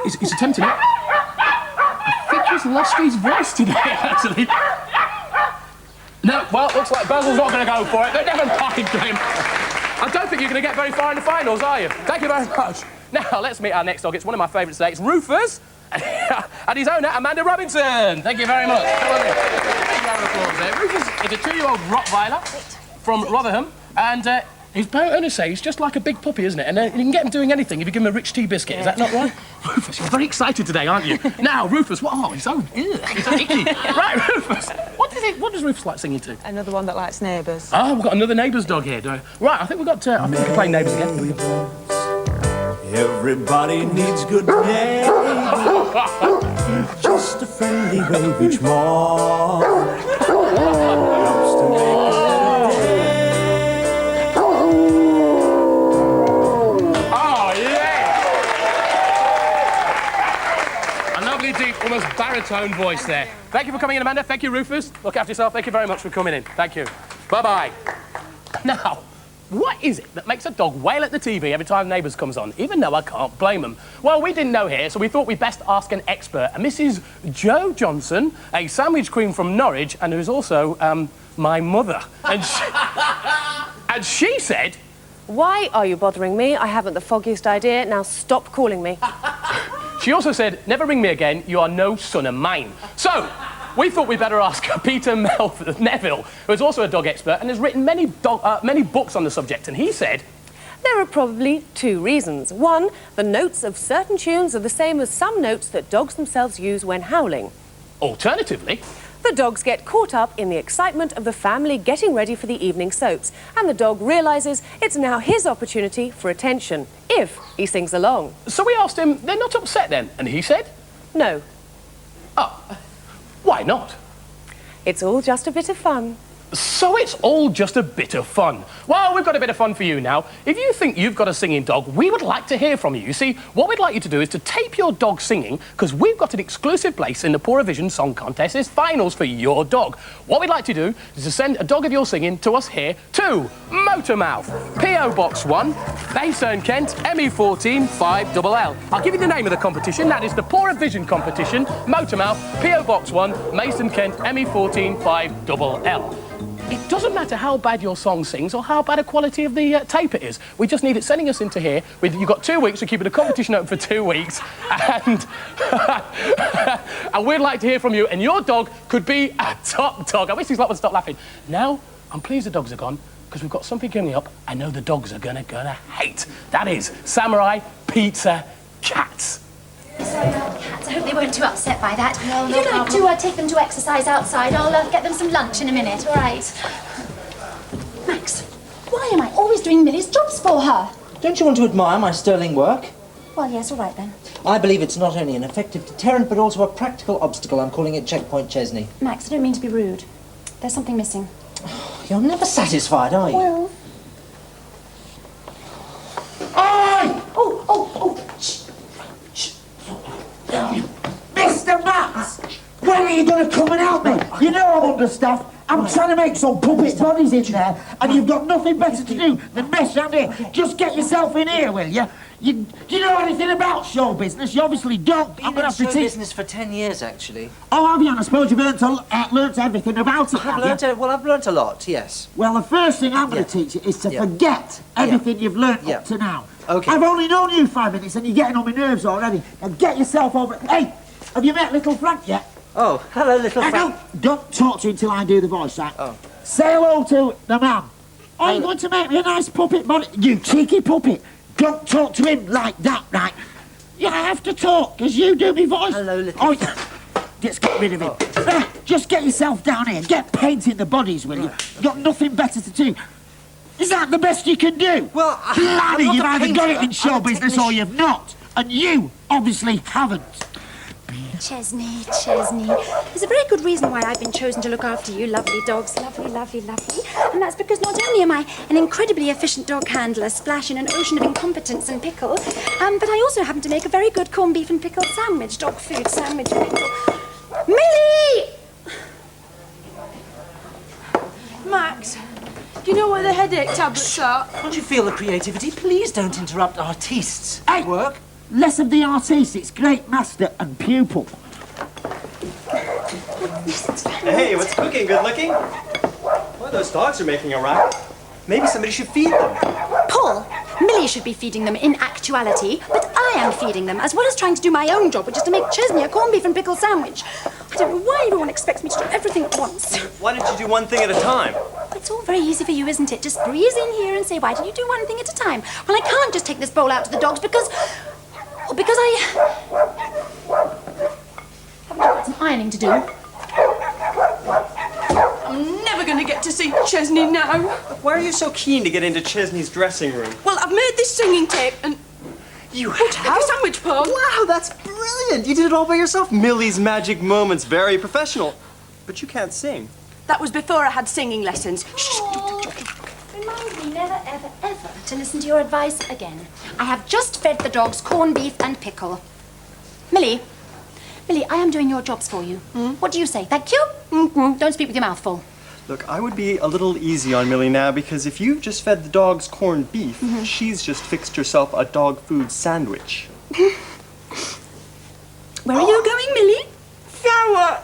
Speaker 5: He's attempting it. I think he's lost his voice today, actually. No, well, looks like Basil's not going to go for it, but never mind, Graham. I don't think you're going to get very far in the finals, are you? Thank you very much. Now, let's meet our next dog. It's one of my favourites today. It's Rufus. And his owner, Amanda Robinson. Thank you very much. Come on in. Thank you, round of applause there. Rufus is a 2-year-old Rottweiler from Rotherham, and his owners say he's just like a big puppy, isn't it? And you can get him doing anything if you give him a rich tea biscuit. Is that not right? Rufus, you're very excited today, aren't you? Now, Rufus, what? Oh, he's so icky. Right, Rufus. What does Rufus like singing to?
Speaker 16: Another one that likes Neighbours.
Speaker 5: Oh, we've got another Neighbours dog here. Right, I think we've got. I think we can play Neighbours again.
Speaker 14: Everybody needs good neighbors. Just a friendly wave each morning helps to make a better day.
Speaker 5: Oh, yeah! A lovely, deep, almost baritone voice there. Thank you for coming in, Amanda. Thank you, Rufus. Look after yourself. Thank you very much for coming in. Thank you. Bye-bye. Now, what is it that makes a dog wail at the TV every time Neighbours comes on, even though I can't blame them? Well, we didn't know here, so we thought we'd best ask an expert, a Mrs. Jo Johnson, a sandwich queen from Norwich, and who's also my mother. And she said...
Speaker 4: Why are you bothering me? I haven't the foggiest idea. Now stop calling me.
Speaker 5: She also said, never ring me again, you are no son of mine. So, we thought we'd better ask Peter Neville, who is also a dog expert and has written many books on the subject, and he said...
Speaker 16: There are probably two reasons. One, the notes of certain tunes are the same as some notes that dogs themselves use when howling.
Speaker 5: Alternatively,
Speaker 16: the dogs get caught up in the excitement of the family getting ready for the evening soaps, and the dog realises it's now his opportunity for attention, if he sings along.
Speaker 5: So we asked him, they're not upset then? And he said?
Speaker 16: No.
Speaker 5: Oh, why not?
Speaker 16: It's all just a bit of fun.
Speaker 5: So it's all just a bit of fun. Well, we've got a bit of fun for you now. If you think you've got a singing dog, we would like to hear from you. You see, what we'd like you to do is to tape your dog singing, because we've got an exclusive place in the Poor Vision Song Contest's finals for your dog. What we'd like to do is to send a dog of your singing to us here to Motormouth, P.O. Box 1, Baysherne, Kent, ME14 5LL. I'll give you the name of the competition. That is the Poor Vision Competition, Motormouth, P.O. Box 1, Mason, Kent, ME14 5LL. It doesn't matter how bad your song sings or how bad a quality of the tape it is. We just need it sending us into here. You've got 2 weeks. We're keeping the competition open for 2 weeks. And, and we'd like to hear from you. And your dog could be a top dog. I wish these lot would stop laughing. Now, I'm pleased the dogs are gone, because we've got something coming up I know the dogs are gonna hate. That is Samurai Pizza Cats.
Speaker 7: Sorry about the cats. I hope they weren't too upset by that.
Speaker 9: No,
Speaker 7: if you'd like to take them to exercise outside, I'll get them some lunch in a minute, all right? Max, why am I always doing Millie's jobs for her?
Speaker 6: Don't you want to admire my sterling work?
Speaker 7: Well, yes, all right then.
Speaker 6: I believe it's not only an effective deterrent, but also a practical obstacle. I'm calling it Checkpoint Chesney.
Speaker 7: Max, I don't mean to be rude. There's something missing.
Speaker 6: You're never satisfied, are you?
Speaker 7: Well...
Speaker 2: Oi!
Speaker 7: Oh!
Speaker 2: Mr. Max! When are you going to come and help me? You know I'm understaffed. I'm trying to make some puppet bodies in there, and you've got nothing better to do than mess around here. Just get yourself in here, will you? Do you know anything about show business? You obviously don't. I'm going to have to
Speaker 6: teach...
Speaker 2: teach...
Speaker 6: business for 10 years, actually.
Speaker 2: Oh, have you? And I suppose you've learnt everything about it,
Speaker 6: I've learnt a lot, yes.
Speaker 2: Well, the first thing I'm going to teach you is to forget everything you've learnt up to now.
Speaker 6: OK.
Speaker 2: I've only known you 5 minutes, and you're getting on my nerves already. Now get yourself over... Hey, have you met little Frank yet?
Speaker 6: Oh, hello, little Frank.
Speaker 2: Don't talk to him until I do the voice, right? Oh. Say hello to the man. Are you going to make me a nice puppet body? You cheeky puppet. Don't talk to him like that, right? You have to talk, because you do me voice.
Speaker 6: Hello, little Frank.
Speaker 2: Let's get rid of him. Just get yourself down here. Get painting the bodies, will you? You've got nothing better to do. Is that the best you can do?
Speaker 6: Well,
Speaker 2: Laddie, you've either got it in show business or you've not. And you obviously haven't.
Speaker 7: Chesney. There's a very good reason why I've been chosen to look after you lovely dogs. Lovely. And that's because not only am I an incredibly efficient dog handler, splash in an ocean of incompetence and pickle, but I also happen to make a very good corned beef and pickle sandwich, dog food sandwich pickle. Millie!
Speaker 9: Max, do you know where the headache tablets are?
Speaker 6: Don't you feel the creativity? Please don't interrupt artistes at work.
Speaker 2: Less of the artiste, it's great master and pupil.
Speaker 12: Hey, what's cooking? Good looking? Boy, those dogs are making a racket. Maybe somebody should feed them.
Speaker 7: Paul, Millie should be feeding them in actuality, but I am feeding them, as well as trying to do my own job, which is to make Chesney a corned beef and pickle sandwich. I don't know why everyone expects me to do everything at once.
Speaker 12: Why don't you do one thing at a time?
Speaker 7: It's all very easy for you, isn't it? Just breeze in here and say, why don't you do one thing at a time? Well, I can't just take this bowl out to the dogs because I haven't got some ironing to do.
Speaker 9: I'm never going to get to see Chesney now.
Speaker 12: Why are you so keen to get into Chesney's dressing room?
Speaker 9: Well, I've made this singing tape and...
Speaker 12: You
Speaker 9: have? Make a sandwich, Paul.
Speaker 12: Wow, that's brilliant. You did it all by yourself. Millie's Magic Moments, very professional. But you can't sing.
Speaker 9: That was before I had singing lessons. Shh.
Speaker 7: Remind me never, ever, ever to listen to your advice again. I have just fed the dogs corned beef and pickle. Millie, I am doing your jobs for you. What do you say? Thank you? Don't speak with your mouth full.
Speaker 12: Look, I would be a little easy on Millie now because if you've just fed the dogs corned beef, she's just fixed herself a dog food sandwich.
Speaker 9: Where are you going, Millie?
Speaker 6: Flower!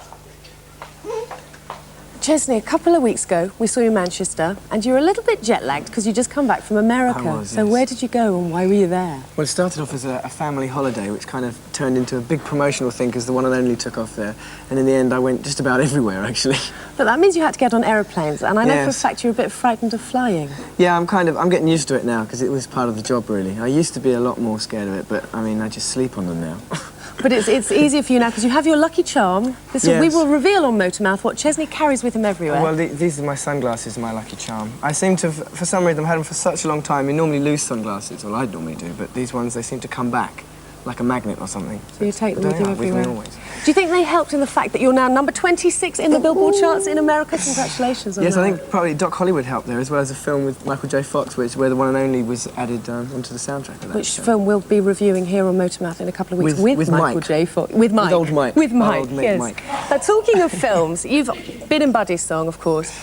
Speaker 16: Chesney, a couple of weeks ago, we saw you in Manchester, and you were a little bit jet-lagged because you just come back from America.
Speaker 17: I was,
Speaker 16: so
Speaker 17: yes.
Speaker 16: where did you go and why were you there?
Speaker 17: Well, it started off as a family holiday, which kind of turned into a big promotional thing because the one and only took off there. And in the end, I went just about everywhere, actually.
Speaker 16: But that means you had to get on aeroplanes, and I know for a
Speaker 17: Yes.
Speaker 16: fact you're a bit frightened of flying.
Speaker 17: Yeah, I'm getting used to it now because it was part of the job, really. I used to be a lot more scared of it, but, I mean, I just sleep on them now.
Speaker 16: But it's easier for you now because you have your lucky charm. We
Speaker 17: Yes.
Speaker 16: will reveal on Motormouth what Chesney carries with him everywhere.
Speaker 17: Well, these are my sunglasses, my lucky charm. I seem to, for some reason, I've had them for such a long time. You normally lose sunglasses, well, I normally do, but these ones, they seem to come back, like a magnet or something.
Speaker 16: So you take them
Speaker 17: They
Speaker 16: with you
Speaker 17: are
Speaker 16: everywhere.
Speaker 17: me always.
Speaker 16: Do you think they helped in the fact that you're now number 26 in the Billboard charts in America? Congratulations on
Speaker 17: Yes,
Speaker 16: that.
Speaker 17: I think probably Doc Hollywood helped there, as well as a film with Michael J. Fox, where the one and only was added onto the soundtrack of that.
Speaker 16: Which film we'll be reviewing here on Motormouth in a couple of weeks with Michael
Speaker 17: Mike.
Speaker 16: J. Fox. With Mike.
Speaker 17: With old Mike.
Speaker 16: With
Speaker 17: Our
Speaker 16: Mike,
Speaker 17: old mate
Speaker 16: yes.
Speaker 17: Mike.
Speaker 16: Talking of films, you've been in Buddy's song, of course.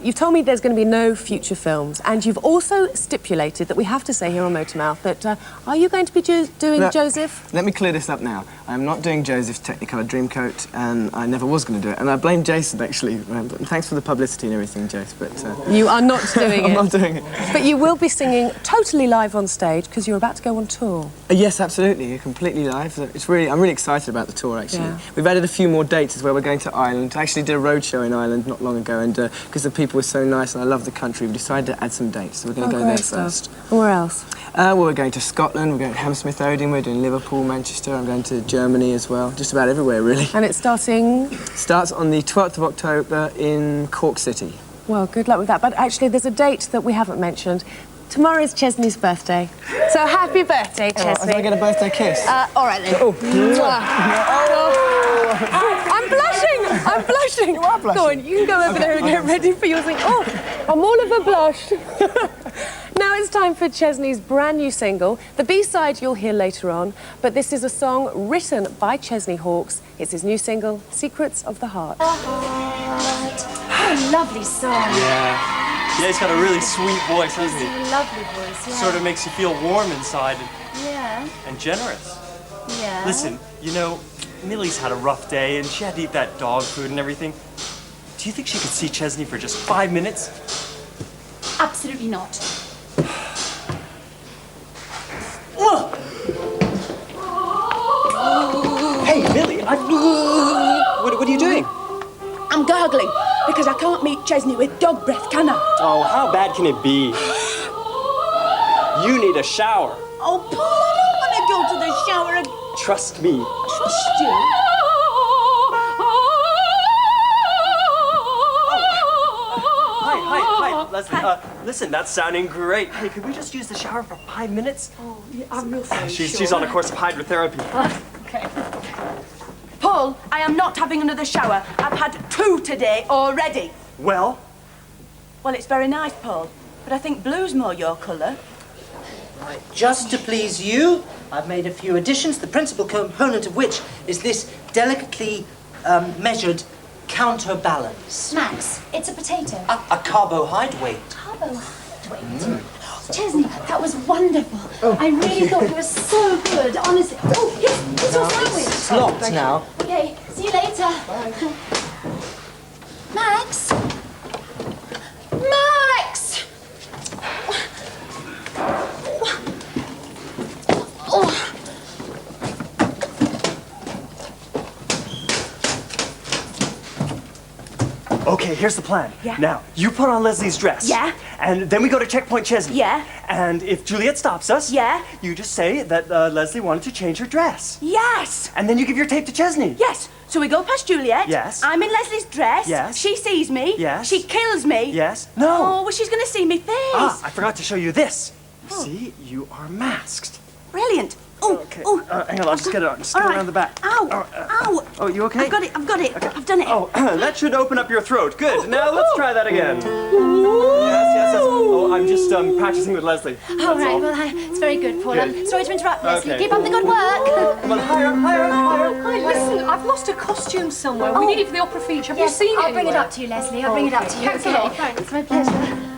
Speaker 16: You've told me there's going to be no future films, and you've also stipulated that we have to say here on Motormouth that are you going to be doing
Speaker 17: No,
Speaker 16: Joseph?
Speaker 17: Let me clear this up now. I'm not doing Joseph's Technicolor Dreamcoat, and I never was going to do it. And I blame Jason, actually. Thanks for the publicity and everything, Jace, but...
Speaker 16: You are not doing it.
Speaker 17: I'm not doing it.
Speaker 16: But you will be singing totally live on stage because you're about to go on tour.
Speaker 17: Yes, absolutely, completely live. I'm really excited about the tour, actually.
Speaker 16: Yeah.
Speaker 17: We've added a few more dates as well. We're going to Ireland. I actually did a road show in Ireland not long ago, and because the people were so nice and I love the country, we decided to add some dates. So we're going to go there first.
Speaker 16: And where else?
Speaker 17: Well, we're going to Scotland, we're going to Hammersmith Odeon, we're doing Liverpool, Manchester, I'm going to Germany as well. Just about everywhere, really.
Speaker 16: And it's starting?
Speaker 17: Starts on the 12th of October in Cork City.
Speaker 16: Well, good luck with that. But actually, there's a date that we haven't mentioned. Tomorrow is Chesney's birthday. So happy birthday, Chesney.
Speaker 17: Can I get a birthday kiss?
Speaker 16: All right, then. I'm blushing! I'm blushing!
Speaker 17: You are blushing.
Speaker 16: Go on, you can go over there and get ready for your thing. Oh, I'm all of a blush. Now it's time for Chesney's brand new single. The B-side you'll hear later on, but this is a song written by Chesney Hawkes. It's his new single, Secrets of the Heart.
Speaker 7: What a lovely song.
Speaker 12: Yeah, he's got a really sweet voice, hasn't he?
Speaker 7: A lovely voice, yeah.
Speaker 12: Sort of makes you feel warm inside
Speaker 7: Yeah.
Speaker 12: and generous.
Speaker 7: Yeah.
Speaker 12: Listen, you know, Millie's had a rough day and she had to eat that dog food and everything. Do you think she could see Chesney for just 5 minutes?
Speaker 7: Absolutely not.
Speaker 12: Hey, Millie, what are you doing?
Speaker 9: I'm gargling because I can't meet Chesney with dog breath, can I?
Speaker 12: Oh, how bad can it be? You need a shower.
Speaker 9: Oh, Paul, I don't want to go to the shower again.
Speaker 12: Trust me.
Speaker 9: Trust you?
Speaker 12: Hi, Leslie. Listen, that's sounding great. Hey, could we just use the shower for 5 minutes?
Speaker 9: Oh, yeah, I'm real sorry.
Speaker 12: She's on a course of hydrotherapy.
Speaker 9: Okay. Paul, I am not having another shower. I've had 2 today already.
Speaker 12: Well?
Speaker 9: Well, it's very nice, Paul, but I think blue's more your colour.
Speaker 6: Right, just to please you, I've made a few additions, the principal component of which is this delicately measured counterbalance.
Speaker 7: Max, it's a potato.
Speaker 6: A carbohydrate.
Speaker 7: Carbohydrate. Chesney, that was wonderful. I really thought you were so good, honestly. Oh, here's your sandwich.
Speaker 6: Slopped now.
Speaker 7: Okay, see you later. Bye. Max? Max! Oh.
Speaker 12: Okay, here's the plan.
Speaker 9: Yeah.
Speaker 12: Now, you put on Leslie's dress.
Speaker 9: Yeah.
Speaker 12: And then we go to Checkpoint Chesney.
Speaker 9: Yeah.
Speaker 12: And if Juliet stops us,
Speaker 9: Yeah.
Speaker 12: you just say that Leslie wanted to change her dress.
Speaker 9: Yes!
Speaker 12: And then you give your tape to Chesney.
Speaker 9: Yes. So we go past Juliet.
Speaker 12: Yes.
Speaker 9: I'm in Leslie's dress.
Speaker 12: Yes.
Speaker 9: She sees me.
Speaker 12: Yes.
Speaker 9: She kills me.
Speaker 12: Yes. No.
Speaker 9: Oh, well, she's going to see me face.
Speaker 12: Ah, I forgot to show you this.
Speaker 9: Oh.
Speaker 12: See, you are masked.
Speaker 9: Brilliant. Oh,
Speaker 12: Okay.
Speaker 9: oh.
Speaker 12: Hang on, I'll just get it on. Just get
Speaker 9: All
Speaker 12: it
Speaker 9: right.
Speaker 12: around the back.
Speaker 9: Ow, ow.
Speaker 12: Oh, you okay?
Speaker 9: I've got it. I've done it.
Speaker 12: Oh, that should open up your throat. Good. Now let's try that again. Yes. Oh, I'm just practicing with Leslie.
Speaker 7: All right, well, it's very good, Paul.
Speaker 12: Good.
Speaker 7: I'm sorry to interrupt, Leslie.
Speaker 12: Okay.
Speaker 7: Keep up the good work.
Speaker 12: Come on, higher.
Speaker 16: Hi, listen, I've lost a costume somewhere. We need it for the opera feature. Have
Speaker 7: Yes,
Speaker 16: you seen it
Speaker 7: I'll bring it
Speaker 16: anywhere?
Speaker 7: up to you, Leslie. I'll bring it up to you.
Speaker 16: Thanks a lot, thanks.
Speaker 7: It's my pleasure.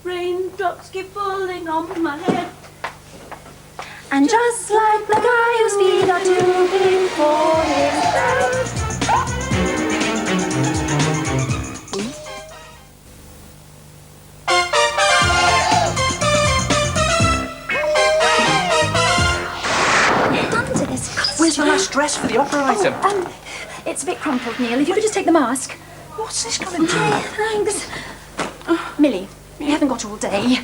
Speaker 9: Rain raindrops keep falling on my head.
Speaker 7: And just like the guy whose feet are too big for his bed. Under this costume.
Speaker 3: Where's the last dress for the opera item?
Speaker 7: It's a bit crumpled, Neil. If you could just take the mask.
Speaker 3: What's this going to do?
Speaker 7: Thanks. Millie, you haven't got all day.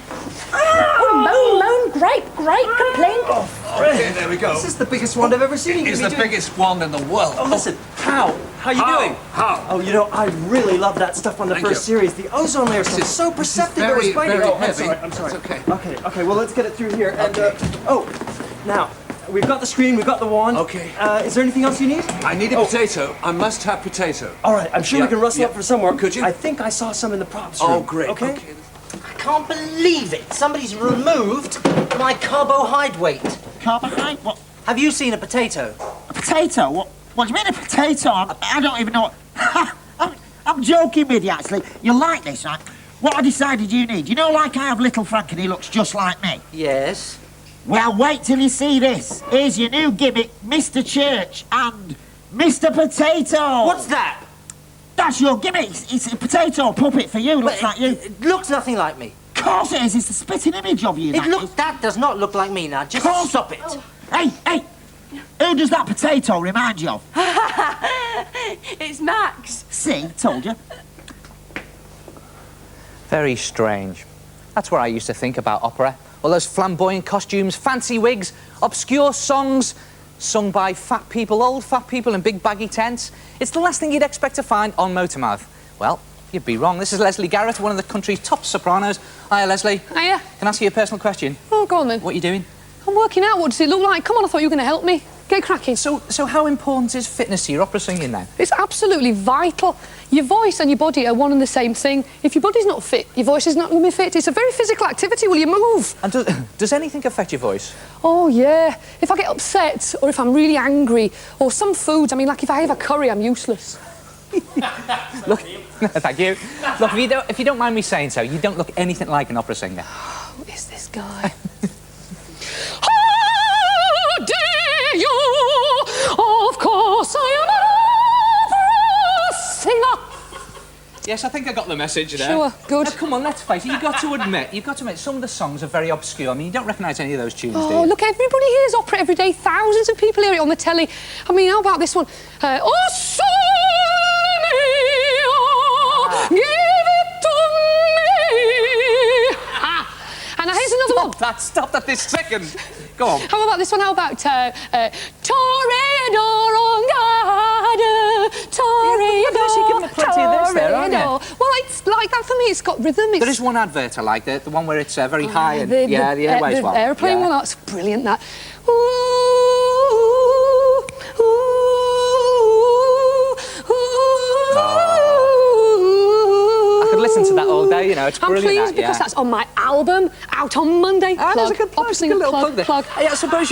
Speaker 7: Moan, gripe, complain.
Speaker 17: Okay, there we go. This is the biggest wand I've ever seen.
Speaker 3: It's the biggest wand in the world.
Speaker 12: Oh, listen, how you doing?
Speaker 3: How?
Speaker 12: Oh, you know, I really love that stuff on the first series. The ozone layer is so perceptive and responding.
Speaker 3: Very
Speaker 12: Oh,
Speaker 3: heavy.
Speaker 12: I'm sorry.
Speaker 3: It's okay.
Speaker 12: Okay, well, let's get it through here. And, now, we've got the screen, we've got the wand.
Speaker 3: Okay.
Speaker 12: Is there anything else you need?
Speaker 3: I need a potato. I must have potato.
Speaker 12: All right, I'm sure we can rustle up for somewhere.
Speaker 3: Could you?
Speaker 12: I think I saw some in the props room.
Speaker 3: Oh, great.
Speaker 12: Okay.
Speaker 6: I can't believe it. Somebody's removed my carbohydrate weight.
Speaker 2: Carbohydrate? What?
Speaker 6: Have you seen a potato?
Speaker 2: A potato? What do you mean a potato? I don't even know what... I'm joking with you, actually. You'll like this, right? What I decided you need. You know, like I have little Frank and he looks just like me?
Speaker 6: Yes.
Speaker 2: Well, wait till you see this. Here's your new gimmick, Mr. Church and Mr. Potato.
Speaker 6: What's that?
Speaker 2: That's your gimmick. It's a potato puppet for you. Looks like you.
Speaker 6: It looks nothing like me.
Speaker 2: Of course it is. It's a spitting image of you.
Speaker 6: That does not look like me now. Just stop it.
Speaker 2: Oh. Hey! Who does that potato remind you of?
Speaker 9: It's Max.
Speaker 2: See, told you.
Speaker 3: Very strange. That's what I used to think about opera. All those flamboyant costumes, fancy wigs, obscure songs, sung by fat people, old fat people in big baggy tents. It's the last thing you'd expect to find on Motormouth. Well, you'd be wrong. This is Leslie Garrett, one of the country's top sopranos. Hiya, Leslie.
Speaker 16: Hiya.
Speaker 3: Can I ask you a personal question?
Speaker 16: Oh, go on then.
Speaker 3: What are you doing?
Speaker 16: I'm working out. What does it look like? Come on, I thought you were going to help me. Get cracking.
Speaker 3: So how important is fitness to your opera singing then?
Speaker 16: It's absolutely vital. Your voice and your body are one and the same thing. If your body's not fit, your voice is not going to be fit. It's a very physical activity. Will you move?
Speaker 3: And does anything affect your voice?
Speaker 16: Oh, yeah. If I get upset or if I'm really angry or some foods, I mean, like if I have a curry, I'm useless.
Speaker 3: Look, thank you. Look, if you don't mind me saying so, you don't look anything like an opera singer.
Speaker 16: Who is this guy? How dare you? Of course I am an opera singer.
Speaker 3: Yes, I think I got the message there.
Speaker 16: Sure, good.
Speaker 3: Now, come on, let's face it. You've got to admit, some of the songs are very obscure. I mean, you don't recognise any of those tunes, do
Speaker 16: Oh,
Speaker 3: you?
Speaker 16: look, everybody hears opera every day. Thousands of people hear it on the telly. I mean, how about this one? Oh, Sole mio, give it to me. And here's another one.
Speaker 3: Stop that this second. Go on.
Speaker 16: How about this one? How about Torredo Rongada, Torredo,
Speaker 3: you've actually given me plenty of this there, haven't you?
Speaker 16: Well, it's like that for me. It's got rhythm.
Speaker 3: There is one advert I like, the one where it's very high and the airways one.
Speaker 16: The aeroplane one, that's brilliant, that. Ooh, ooh, ooh.
Speaker 3: I could listen to that all day, you know, it's brilliant.
Speaker 16: I'm pleased because that's on my album, out on Monday.
Speaker 3: That's a good plug.
Speaker 16: Opera singer plug.
Speaker 3: Yeah, I suppose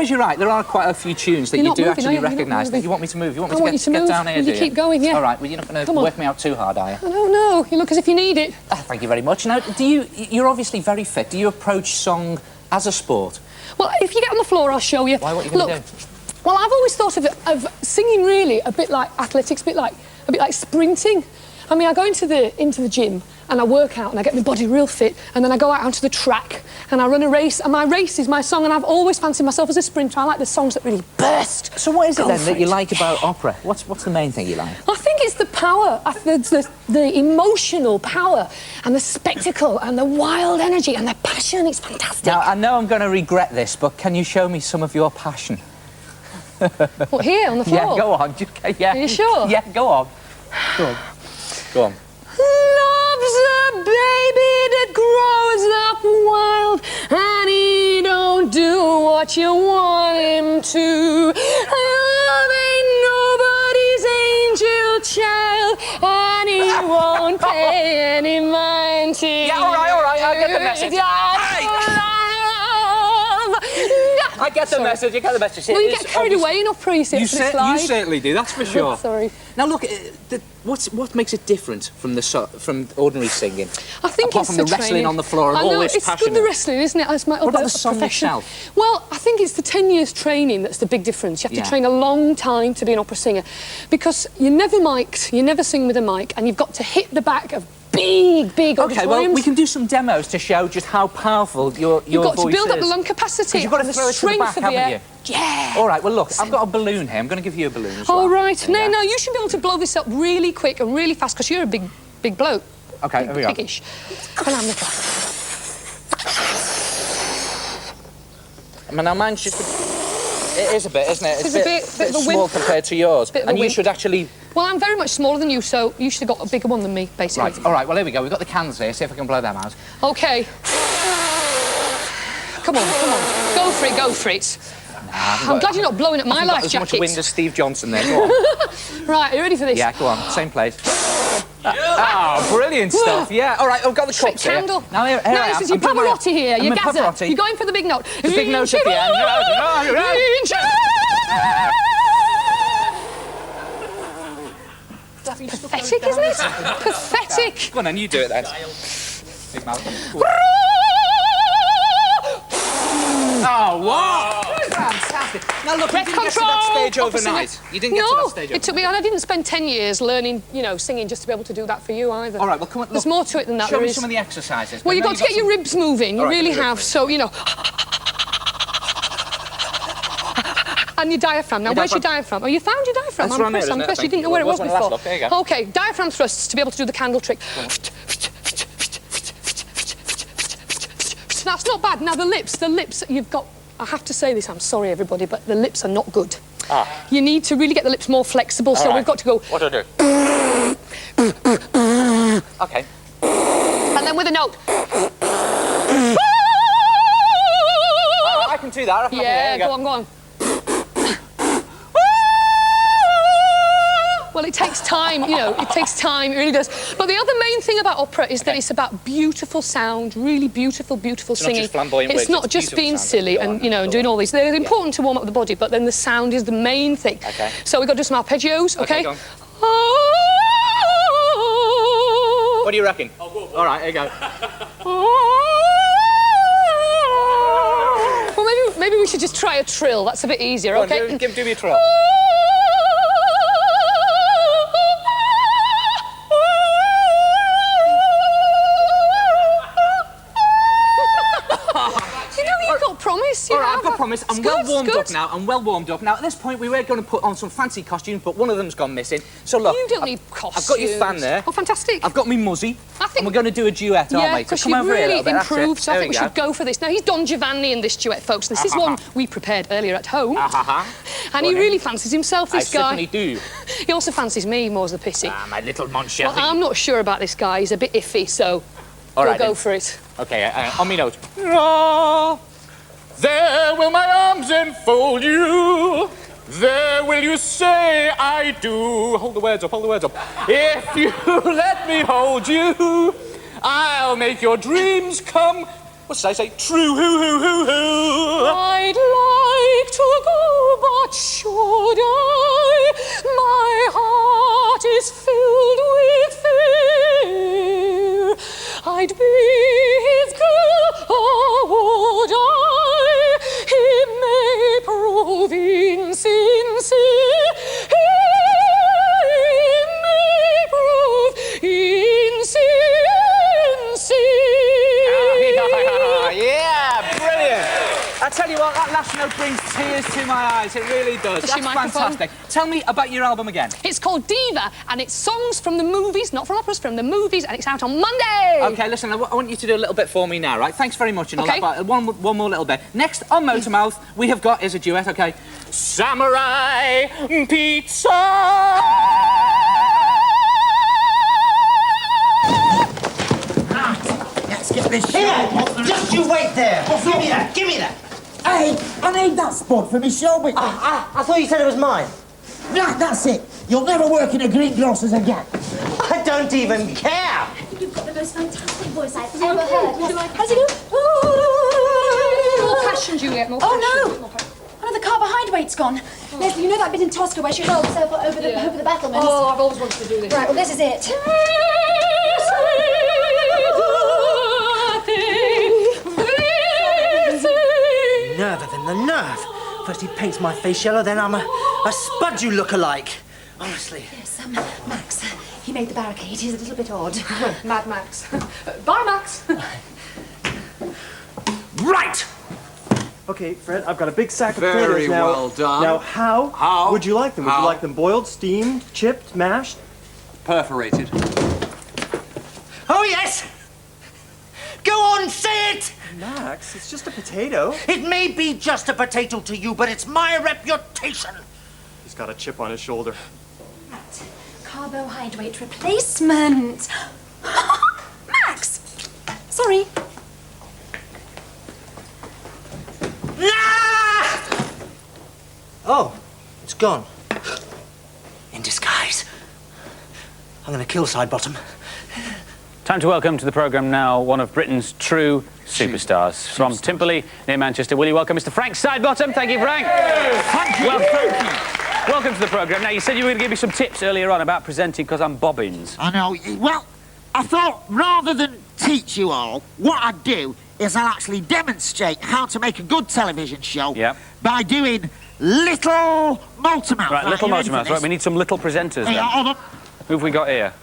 Speaker 3: you're right. There are quite a few tunes that you do actually recognise. That you want me to move. You want me to get down here,
Speaker 16: Will you keep going, yeah.
Speaker 3: All right, well, you're not going to work me out too hard, are you?
Speaker 16: I don't know. You look as if you need it.
Speaker 3: Thank you very much. Now, you're obviously very fit. Do you approach song as a sport?
Speaker 16: Well, if you get on the floor, I'll show you.
Speaker 3: Why? What are you going to do?
Speaker 16: Well, I've always thought of singing really a bit like athletics, a bit like sprinting. I mean, I go into the gym and I work out and I get my body real fit, and then I go out onto the track and I run a race, and my race is my song, and I've always fancied myself as a sprinter. I like the songs that really burst.
Speaker 3: So what is it then that you like about opera? What's the main thing you like?
Speaker 16: I think it's the power, the emotional power, and the spectacle, and the wild energy, and the passion. It's fantastic.
Speaker 3: Now, I know I'm going to regret this, but can you show me some of your passion?
Speaker 16: What, here on the floor?
Speaker 3: Yeah, go on. Yeah.
Speaker 16: Are you sure?
Speaker 3: Yeah, go on. Go on. Go on.
Speaker 16: Love's a baby that grows up wild, and he don't do what you want him to. Love ain't nobody's angel child, and he won't pay any mind to you.
Speaker 3: Yeah, all right, I get the message.
Speaker 16: Love.
Speaker 3: I get the message, you get the message.
Speaker 16: Well, you get carried away in opera, you see,
Speaker 3: You
Speaker 16: for the slide.
Speaker 3: certainly do, that's for sure.
Speaker 16: Sorry.
Speaker 3: Now look, what makes it different from from ordinary singing?
Speaker 16: I think
Speaker 3: apart
Speaker 16: it's
Speaker 3: from the
Speaker 16: training.
Speaker 3: wrestling on the floor and
Speaker 16: I
Speaker 3: all
Speaker 16: know,
Speaker 3: this
Speaker 16: it's
Speaker 3: passion.
Speaker 16: good, the wrestling, isn't it? That's my
Speaker 3: What about
Speaker 16: other
Speaker 3: the song
Speaker 16: profession.
Speaker 3: itself?
Speaker 16: Well, I think it's the 10 years training that's the big difference. You have to train a long time to be an opera singer because you're never mic'd, you never sing with a mic, and you've got to hit the back of big
Speaker 3: Okay,
Speaker 16: auditoriums.
Speaker 3: well, we can do some demos to show just how powerful your voice is.
Speaker 16: You've got to build up the lung capacity
Speaker 3: You've got to
Speaker 16: and
Speaker 3: throw
Speaker 16: the
Speaker 3: it to the back,
Speaker 16: strength of the
Speaker 3: haven't
Speaker 16: air.
Speaker 3: you?
Speaker 16: Yeah.
Speaker 3: All right, well, look, I've got a balloon here. I'm going to give you a balloon as well.
Speaker 16: All right.
Speaker 3: There you
Speaker 16: No,
Speaker 3: go.
Speaker 16: you should be able to blow this up really quick and really fast because you're a big bloke.
Speaker 3: Okay, here we go.
Speaker 16: Biggish. Well, I'm little.
Speaker 3: I mean, now mine's just it is a bit, isn't it?
Speaker 16: It's a bit of a
Speaker 3: small
Speaker 16: wimp.
Speaker 3: compared to yours.
Speaker 16: Bit of a
Speaker 3: And you
Speaker 16: wimp.
Speaker 3: should actually...
Speaker 16: Well, I'm very much smaller than you, so you should have got a bigger one than me, basically.
Speaker 3: Right, all right, well, here we go. We've got the cans here. See if I can blow them out.
Speaker 16: OK. Come on, come on. Go for it, go for it. I'm glad you're not blowing up my life
Speaker 3: as
Speaker 16: jacket.
Speaker 3: much wind as Steve Johnson there. Go on.
Speaker 16: Right, are you ready for this?
Speaker 3: Yeah, go on. Same place. Oh, brilliant stuff. Yeah. All right, I've got the
Speaker 16: Straight
Speaker 3: cups here.
Speaker 16: candle.
Speaker 3: Now, here I am.
Speaker 16: This is your
Speaker 3: I'm doing my-
Speaker 16: Pavarotti here.
Speaker 3: I'm
Speaker 16: Your
Speaker 3: in
Speaker 16: Gazza.
Speaker 3: Pavarotti.
Speaker 16: You're going for the big note.
Speaker 3: The big note at the end.
Speaker 16: Pathetic, isn't it? Pathetic.
Speaker 3: Go on then, you do it then. Big mouth. Oh, wow! Fantastic. Now look, you didn't get to that stage overnight. You didn't get to that stage overnight.
Speaker 16: It took me on. I didn't spend 10 years learning, you know, singing just to be able to do that for you either.
Speaker 3: All right, well, come on.
Speaker 16: There's more to it than that.
Speaker 3: Show
Speaker 16: there
Speaker 3: me
Speaker 16: is.
Speaker 3: some of the exercises.
Speaker 16: Well, you've got to get your ribs moving. You
Speaker 3: All right,
Speaker 16: really
Speaker 3: get your
Speaker 16: have.
Speaker 3: ribs
Speaker 16: So, you know. And your diaphragm. Now,
Speaker 3: Your
Speaker 16: where's your
Speaker 3: diaphragm?
Speaker 16: diaphragm? Oh, you found your diaphragm.
Speaker 3: That's
Speaker 16: I'm
Speaker 3: right there,
Speaker 16: impressed. I'm
Speaker 3: isn't it?
Speaker 16: impressed. You
Speaker 3: Thank
Speaker 16: didn't know where it
Speaker 3: you.
Speaker 16: was
Speaker 3: It wasn't
Speaker 16: before.
Speaker 3: last look. There you go.
Speaker 16: OK, diaphragm thrusts to be able to do the candle trick. That's not bad. Now, the lips, you've got... I have to say this, I'm sorry, everybody, but the lips are not good.
Speaker 3: Ah.
Speaker 16: You need to really get the lips more flexible, so
Speaker 3: All right.
Speaker 16: we've got to go...
Speaker 3: What do I do? OK.
Speaker 16: And then with a note.
Speaker 3: Oh, I can do that.
Speaker 16: Yeah, go on. Well, it takes time, you know, it takes time, it really does. But the other main thing about opera is that it's about beautiful sound, really beautiful, beautiful
Speaker 3: It's not
Speaker 16: singing.
Speaker 3: just flamboyant
Speaker 16: It's
Speaker 3: words,
Speaker 16: not
Speaker 3: it's
Speaker 16: just
Speaker 3: beautiful
Speaker 16: being
Speaker 3: sound.
Speaker 16: silly
Speaker 3: Go
Speaker 16: and,
Speaker 3: on,
Speaker 16: you know, and doing all these. They're important to warm up the body, but then the sound is the main thing.
Speaker 3: Okay.
Speaker 16: So we've got to do some arpeggios, OK?
Speaker 3: Go on. What do you reckon? All right, here you go.
Speaker 16: Well, maybe we should just try a trill. That's a bit easier,
Speaker 3: Go on,
Speaker 16: OK?
Speaker 3: do me a trill.
Speaker 16: You know, you've got promise. You
Speaker 3: All right,
Speaker 16: have.
Speaker 3: I've got promise. I'm
Speaker 16: It's
Speaker 3: well
Speaker 16: good, it's
Speaker 3: warmed up
Speaker 16: good.
Speaker 3: now. I'm well warmed up. Now, at this point, we were going to put on some fancy costumes, but one of them's gone missing. So, look.
Speaker 16: You don't need costumes.
Speaker 3: I've got your fan there.
Speaker 16: Oh, fantastic.
Speaker 3: I've got me muzzy. And we're going to do a duet, aren't
Speaker 16: Yeah,
Speaker 3: we? So
Speaker 16: because
Speaker 3: come
Speaker 16: you've
Speaker 3: over here a
Speaker 16: really
Speaker 3: little bit. That's it.
Speaker 16: improved, so I
Speaker 3: There
Speaker 16: think we should go for this. Now, he's Don Giovanni in this duet, folks. This is one we prepared earlier at home. And he really fancies himself, this guy.
Speaker 3: I certainly do.
Speaker 16: He also fancies me, more's the pity.
Speaker 3: Ah, my little Monchevy.
Speaker 16: Well, I'm not sure about this guy. He's a bit iffy, so
Speaker 3: All
Speaker 16: we'll
Speaker 3: right,
Speaker 16: go
Speaker 3: then.
Speaker 16: for it.
Speaker 3: OK, on me note. There will my arms enfold you. There will you say I do. Hold the words up, hold the words up. If you let me hold you, I'll make your dreams come. What should I say? True.
Speaker 16: I'd like to go, but should I? My heart is filled with fear. I'd be his girl, or would I? He may prove insincere. He may prove insincere.
Speaker 3: Yeah, brilliant. I tell you what, that last note brings tears to my eyes. It really does.
Speaker 16: Is
Speaker 3: That's
Speaker 16: she microphone?
Speaker 3: fantastic. Tell me about your album again.
Speaker 16: It's called Diva, and it's songs from the movies, not from operas, from the movies, and it's out on Monday.
Speaker 3: OK, listen, I want you to do a little bit for me now, right? Thanks very much and all
Speaker 16: OK.
Speaker 3: that, but one more little bit. Next, on Motormouth, we have got, is a duet, OK? Samurai Pizza!
Speaker 2: Let's get this show.
Speaker 6: Here, just you wait there. Give me that, give me that.
Speaker 2: Hey, I need that spud for my show with
Speaker 6: I thought you said it was mine.
Speaker 2: Right, that's it. You'll never work in a greengrocer's again.
Speaker 6: I don't even care.
Speaker 7: You've got the most fantastic voice I've ever heard. How's it go?
Speaker 9: passion, Juliet, more
Speaker 7: Oh,
Speaker 9: passion.
Speaker 7: no! One of the carbohydrates gone. Leslie, you know that bit in Tosca where she hurled herself over the battlements?
Speaker 9: Oh, I've always wanted to do this.
Speaker 7: Right, well, this is it.
Speaker 6: Nerve of him, the nerve. First he paints my face yellow, then I'm a Spudju look-alike. Honestly.
Speaker 7: Yes, Max, he made the barricade. He's a little bit odd.
Speaker 9: Mad Max. Bye, Max.
Speaker 12: Right! Okay, Fred, I've got a big sack of
Speaker 8: Very
Speaker 12: potatoes now.
Speaker 8: well done.
Speaker 12: Now, how would you like them? Would
Speaker 8: How?
Speaker 12: you like them boiled, steamed, chipped, mashed?
Speaker 8: Perforated.
Speaker 6: Oh, yes! Go on, say it!
Speaker 12: Max, it's just a potato.
Speaker 6: It may be just a potato to you, but it's my reputation.
Speaker 12: He's got a chip on his shoulder.
Speaker 7: Carbohydrate replacement. Max! Sorry.
Speaker 6: Oh, it's gone. In disguise. I'm gonna kill Sidebottom.
Speaker 1: Time to welcome to the programme now one of Britain's true superstars. From Timperley, near Manchester. Will you welcome Mr. Frank Sidebottom? Thank you, Frank.
Speaker 2: Thank you.
Speaker 1: Welcome to the programme. Now, you said you were going to give me some tips earlier on about presenting because I'm bobbins.
Speaker 2: I know. Well, I thought rather than teach you all, what I'd do is I'll actually demonstrate how to make a good television show by doing little Motormouth.
Speaker 1: Right, little Motormouth. Right, we need some little presenters
Speaker 2: Hey,
Speaker 1: then.
Speaker 2: hold on.
Speaker 1: Who have we got here?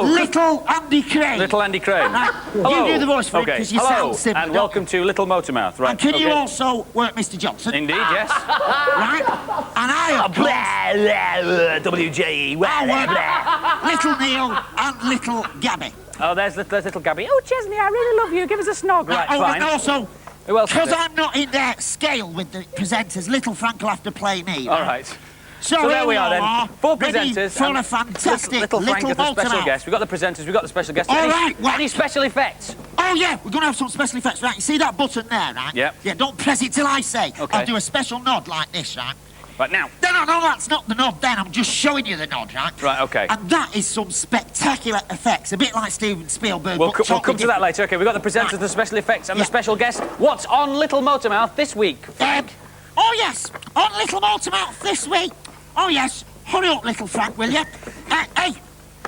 Speaker 2: Little Andy Crane.
Speaker 1: Little Andy Crane.
Speaker 2: Right,
Speaker 1: Hello.
Speaker 2: you do the voice for it,
Speaker 1: Okay.
Speaker 2: 'cause you
Speaker 1: Hello,
Speaker 2: sound similar,
Speaker 1: and
Speaker 2: don't
Speaker 1: welcome to Little Motormouth. Right.
Speaker 2: And can you
Speaker 1: okay.
Speaker 2: also work Mr. Johnson?
Speaker 1: Indeed, yes.
Speaker 2: Right? And I, of course,
Speaker 1: WJE.
Speaker 2: I'll work Little Neil and Little Gabby.
Speaker 1: Oh, there's little Gabby. Oh, Chesney, I really love you. Give us a snog. Right, fine.
Speaker 2: And also,
Speaker 1: who else is
Speaker 2: because
Speaker 1: it?
Speaker 2: I'm not in their scale with the presenters, Little Frank will have to play me.
Speaker 1: All right.
Speaker 2: So
Speaker 1: there we are
Speaker 2: all
Speaker 1: then. Four
Speaker 2: ready
Speaker 1: presenters.
Speaker 2: for
Speaker 1: and
Speaker 2: a fantastic
Speaker 1: Little Frank as the special
Speaker 2: Motormouth.
Speaker 1: guest. We've got the presenters, we've got the special guest.
Speaker 2: All
Speaker 1: Any-
Speaker 2: right, well-
Speaker 1: Any special effects?
Speaker 2: Oh, yeah, we're going to have some special effects. Right, you see that button there, right?
Speaker 1: Yep.
Speaker 2: Yeah, don't press it till I say.
Speaker 1: Okay.
Speaker 2: I'll do a special nod like this, right?
Speaker 1: Right, now.
Speaker 2: No, that's not the nod then. I'm just showing you the nod, right?
Speaker 1: Right, okay.
Speaker 2: And that is some spectacular effects, a bit like Steven Spielberg.
Speaker 1: We'll
Speaker 2: but
Speaker 1: come to
Speaker 2: totally
Speaker 1: that later. Okay, we've got the presenters, the special effects, and the special guest. What's on Little Motormouth this week, Frank?
Speaker 2: Oh, yes, on Little Motormouth this week. Oh, yes, hurry up, Little Frank, will you? Hey,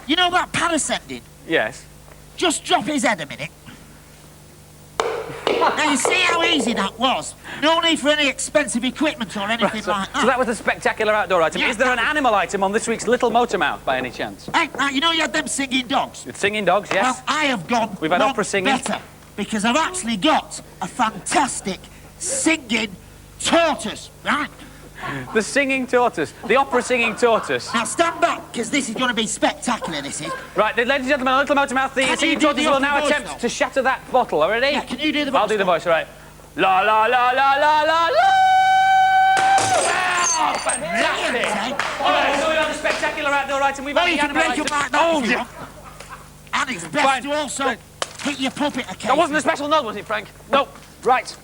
Speaker 2: you know that parascending?
Speaker 1: Yes.
Speaker 2: Just drop his head a minute. Now, you see how easy that was? No need for any expensive equipment or anything
Speaker 1: Right, so,
Speaker 2: like that.
Speaker 1: so that was a spectacular outdoor item.
Speaker 2: Yeah,
Speaker 1: Is there an animal item on this week's Little Motormouth, by any chance?
Speaker 2: Hey, now, you know you had them singing dogs?
Speaker 1: With singing dogs, yes.
Speaker 2: Well, I have gone
Speaker 1: We've had
Speaker 2: one
Speaker 1: opera singing.
Speaker 2: better, because I've actually got a fantastic singing tortoise, right?
Speaker 1: The singing tortoise. The opera singing tortoise.
Speaker 2: Now stand back, because this is going to be spectacular, this is.
Speaker 1: Right, ladies and gentlemen, on Little Motormouth, the
Speaker 2: Can you
Speaker 1: singing
Speaker 2: do
Speaker 1: tortoise
Speaker 2: the
Speaker 1: will
Speaker 2: opera
Speaker 1: now
Speaker 2: voice,
Speaker 1: attempt
Speaker 2: though?
Speaker 1: to shatter that bottle. Are you ready?
Speaker 2: Yeah, can you do the voice?
Speaker 1: I'll do the voice, all right. La la la la la la la. Wow, fantastic! All right, so we have the spectacular outdoor item. We've
Speaker 2: Oh,
Speaker 1: had
Speaker 2: you
Speaker 1: the
Speaker 2: can
Speaker 1: animal
Speaker 2: break
Speaker 1: item.
Speaker 2: up like that
Speaker 1: Oh,
Speaker 2: if you
Speaker 1: yeah.
Speaker 2: want. And it's best
Speaker 1: Fine.
Speaker 2: to also hit your puppet occasionally.
Speaker 1: That wasn't a special nod, was it, Frank? No. Right.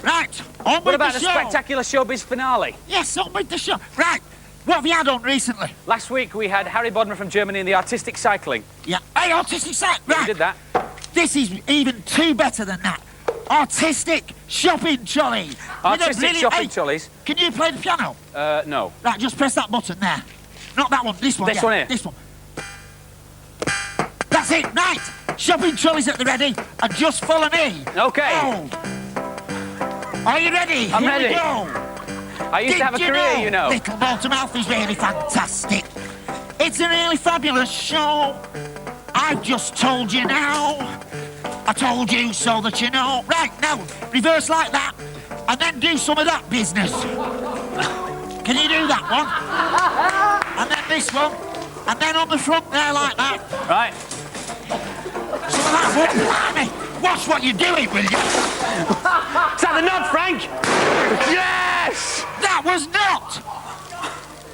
Speaker 2: Right, on
Speaker 1: What
Speaker 2: with
Speaker 1: about
Speaker 2: the
Speaker 1: the
Speaker 2: show.
Speaker 1: spectacular showbiz finale?
Speaker 2: Yes, on with the show. Right, what have you had on recently?
Speaker 1: Last week we had Harry Bodmer from Germany in the artistic cycling.
Speaker 2: Yeah. Hey, artistic site.
Speaker 1: We
Speaker 2: Right.
Speaker 1: did that.
Speaker 2: This is even two better than that. Artistic shopping trolley. With a
Speaker 1: Artistic
Speaker 2: brilliant-
Speaker 1: shopping
Speaker 2: Hey,
Speaker 1: trolleys.
Speaker 2: Can you play the piano?
Speaker 1: No.
Speaker 2: Right, just press that button there. Not that one, this one.
Speaker 1: This
Speaker 2: yeah,
Speaker 1: one here?
Speaker 2: This one. That's it, right. Shopping trolleys at the ready, and just follow me.
Speaker 1: Okay.
Speaker 2: Oh. Are you ready?
Speaker 1: I'm
Speaker 2: Here
Speaker 1: ready.
Speaker 2: We go.
Speaker 1: I used to have a career, you know.
Speaker 2: Little Motormouth is really fantastic. It's a really fabulous show. I've just told you now. I told you so that you know. Right, now, reverse like that, and then do some of that business. Can you do that one? And then this one, and then on the front there like that.
Speaker 1: Right.
Speaker 2: Some of that one. Blimey, watch what you're doing, will you?
Speaker 1: Is that the nod, Frank? Yes!
Speaker 2: That was not!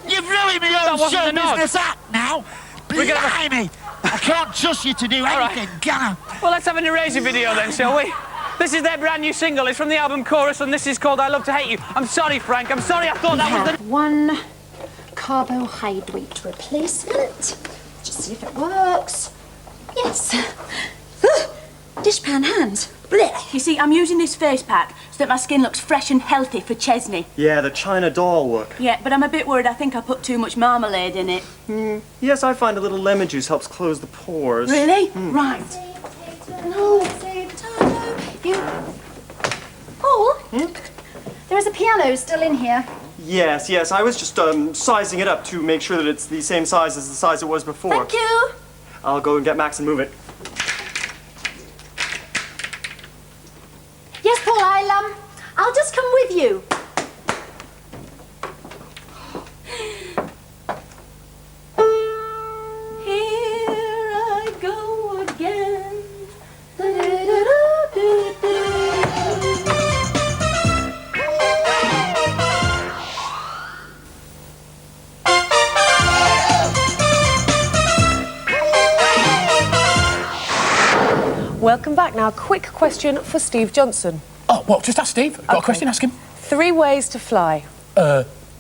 Speaker 2: You've ruined me
Speaker 1: That
Speaker 2: own
Speaker 1: wasn't
Speaker 2: show
Speaker 1: the nod.
Speaker 2: business act now.
Speaker 1: We're gonna have
Speaker 2: Blimey! I can't trust you to do anything, can I?
Speaker 1: Well, let's have an Erasure video then, shall we? This is their brand new single. It's from the album Chorus, and this is called I Love to Hate You. I'm sorry, Frank. I'm sorry. I thought that was the...
Speaker 7: One carbohydrate replacement. Just see if it works. Yes. Dishpan hands. Blech.
Speaker 9: You see, I'm using this face pack so that my skin looks fresh and healthy for Chesney.
Speaker 12: Yeah, the China doll look.
Speaker 9: Yeah, but I'm a bit worried. I think I put too much marmalade in it.
Speaker 12: Yes, I find a little lemon juice helps close the pores.
Speaker 9: Really? Right.
Speaker 7: No. Paul? There is a piano still in here.
Speaker 12: Yes, I was just sizing it up to make sure that it's the same size as the size it was before.
Speaker 7: Thank you.
Speaker 12: I'll go and get Max and move it.
Speaker 7: Yes, Paul, I'll just come with you.
Speaker 9: Here I go again.
Speaker 16: Welcome back. Now, quick question for Steve Johnson.
Speaker 5: Oh, well, just ask Steve. Got a question, ask him.
Speaker 16: 3 ways to fly.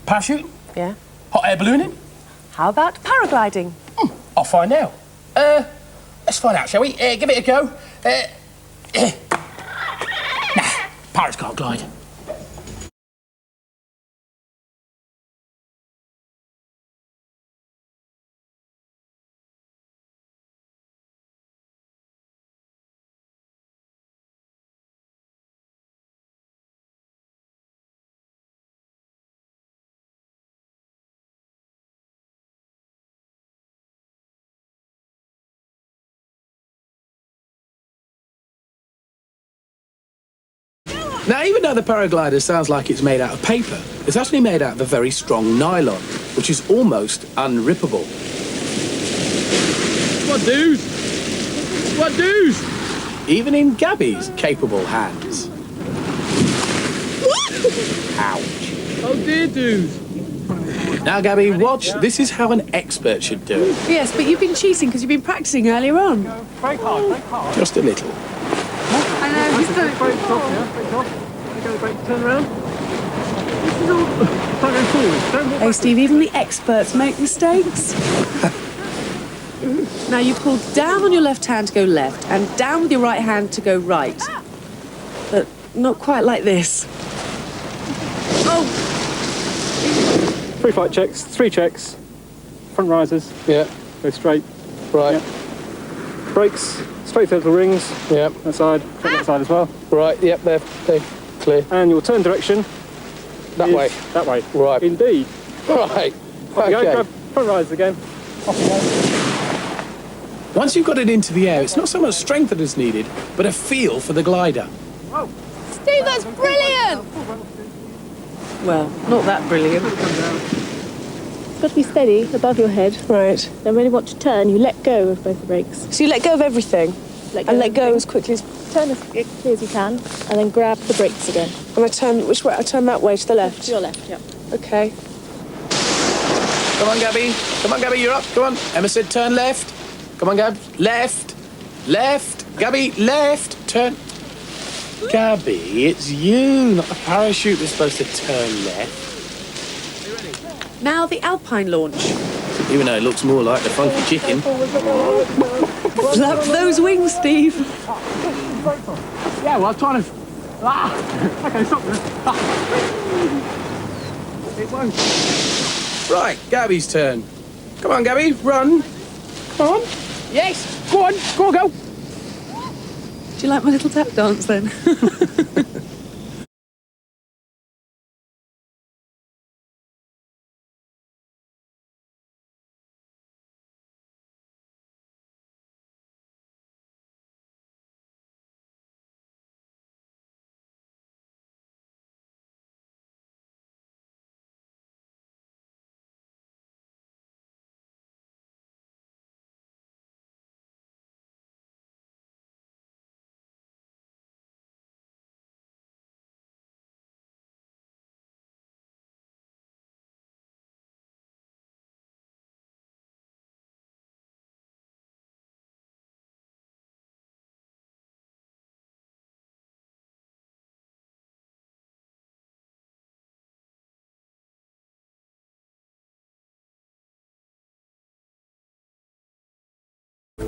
Speaker 5: Parachute?
Speaker 16: Yeah.
Speaker 5: Hot air ballooning?
Speaker 16: How about paragliding?
Speaker 5: I'll find out. Let's find out, shall we? Give it a go. Nah, pirates can't glide.
Speaker 18: Now, even though the paraglider sounds like it's made out of paper, it's actually made out of a very strong nylon, which is almost unrippable. What dudes? What dudes? Even in Gabby's capable hands. Ouch. Oh dear, dudes. Now, Gabby, watch. This is how an expert should do it.
Speaker 4: Yes, but you've been cheating because you've been practicing earlier on.
Speaker 5: Brake hard, brake hard.
Speaker 18: Just a little.
Speaker 4: I know, he's done it
Speaker 5: Brake off, yeah, brake off. Go, brake, turn around. Don't go forward. Don't walk
Speaker 4: Hey, Steve, even the experts make mistakes. Now you pull down on your left hand to go left and down with your right hand to go right. But not quite like this. Oh!
Speaker 19: 3 flight checks, 3 checks. Front risers.
Speaker 18: Yeah.
Speaker 19: Go straight.
Speaker 18: Right.
Speaker 19: Yep. Brakes, straight little rings.
Speaker 18: Yep.
Speaker 19: That side, check that side as well.
Speaker 18: Right, yep, they're clear.
Speaker 19: And your turn direction.
Speaker 18: That way.
Speaker 19: That way.
Speaker 18: Right.
Speaker 19: Indeed.
Speaker 18: Right.
Speaker 19: Off you go,
Speaker 18: Okay.
Speaker 19: grab front risers again. Off you go.
Speaker 18: Once you've got it into the air, it's not so much strength that is needed, but a feel for the glider.
Speaker 16: Steve, that's brilliant!
Speaker 4: Well, not that brilliant.
Speaker 20: It's got to be steady above your head.
Speaker 4: Right.
Speaker 20: Then when you want to turn, you let go of both the brakes.
Speaker 4: So you let go of everything? Let go as quickly as...
Speaker 20: Turn as quickly as you can, and then grab the brakes again.
Speaker 4: And I turn, which way? I turn that way, to the left?
Speaker 20: To your left, yeah.
Speaker 4: Okay.
Speaker 18: Come on, Gabby. Come on, Gabby, you're up. Come on. Emma said turn left. Come on, Gab. Left. Left. Gabby, left. Turn. Gabby, it's you, not the parachute that's supposed to turn left.
Speaker 4: Now the Alpine launch.
Speaker 18: Even though it looks more like the funky chicken.
Speaker 4: Flap those wings, Steve.
Speaker 5: Yeah, well, I'm trying to... Okay, stop there. It won't.
Speaker 18: Right, Gabby's turn. Come on, Gabby, run.
Speaker 5: Come on. Yes, go on, go.
Speaker 4: Do you like my little tap dance, then?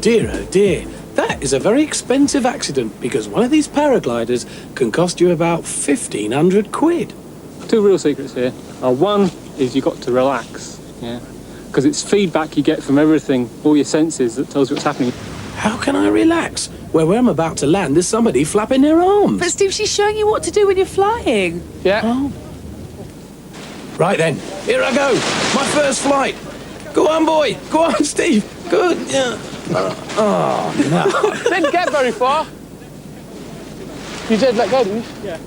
Speaker 18: Dear, oh dear. That that is a very expensive accident because one of these paragliders can cost you about 1,500 quid.
Speaker 19: Two real secrets here. One is you've got to relax, yeah? Because it's feedback you get from everything, all your senses, that tells you what's happening.
Speaker 18: How can I relax? Where I'm about to land, there's somebody flapping their arms.
Speaker 4: But Steve, she's showing you what to do when you're flying.
Speaker 19: Yeah.
Speaker 18: Oh. Right then, here I go. My first flight. Go on, boy. Go on, Steve. Good. Yeah. Oh, no.
Speaker 19: Didn't get very far. You did let go, didn't you? Yeah.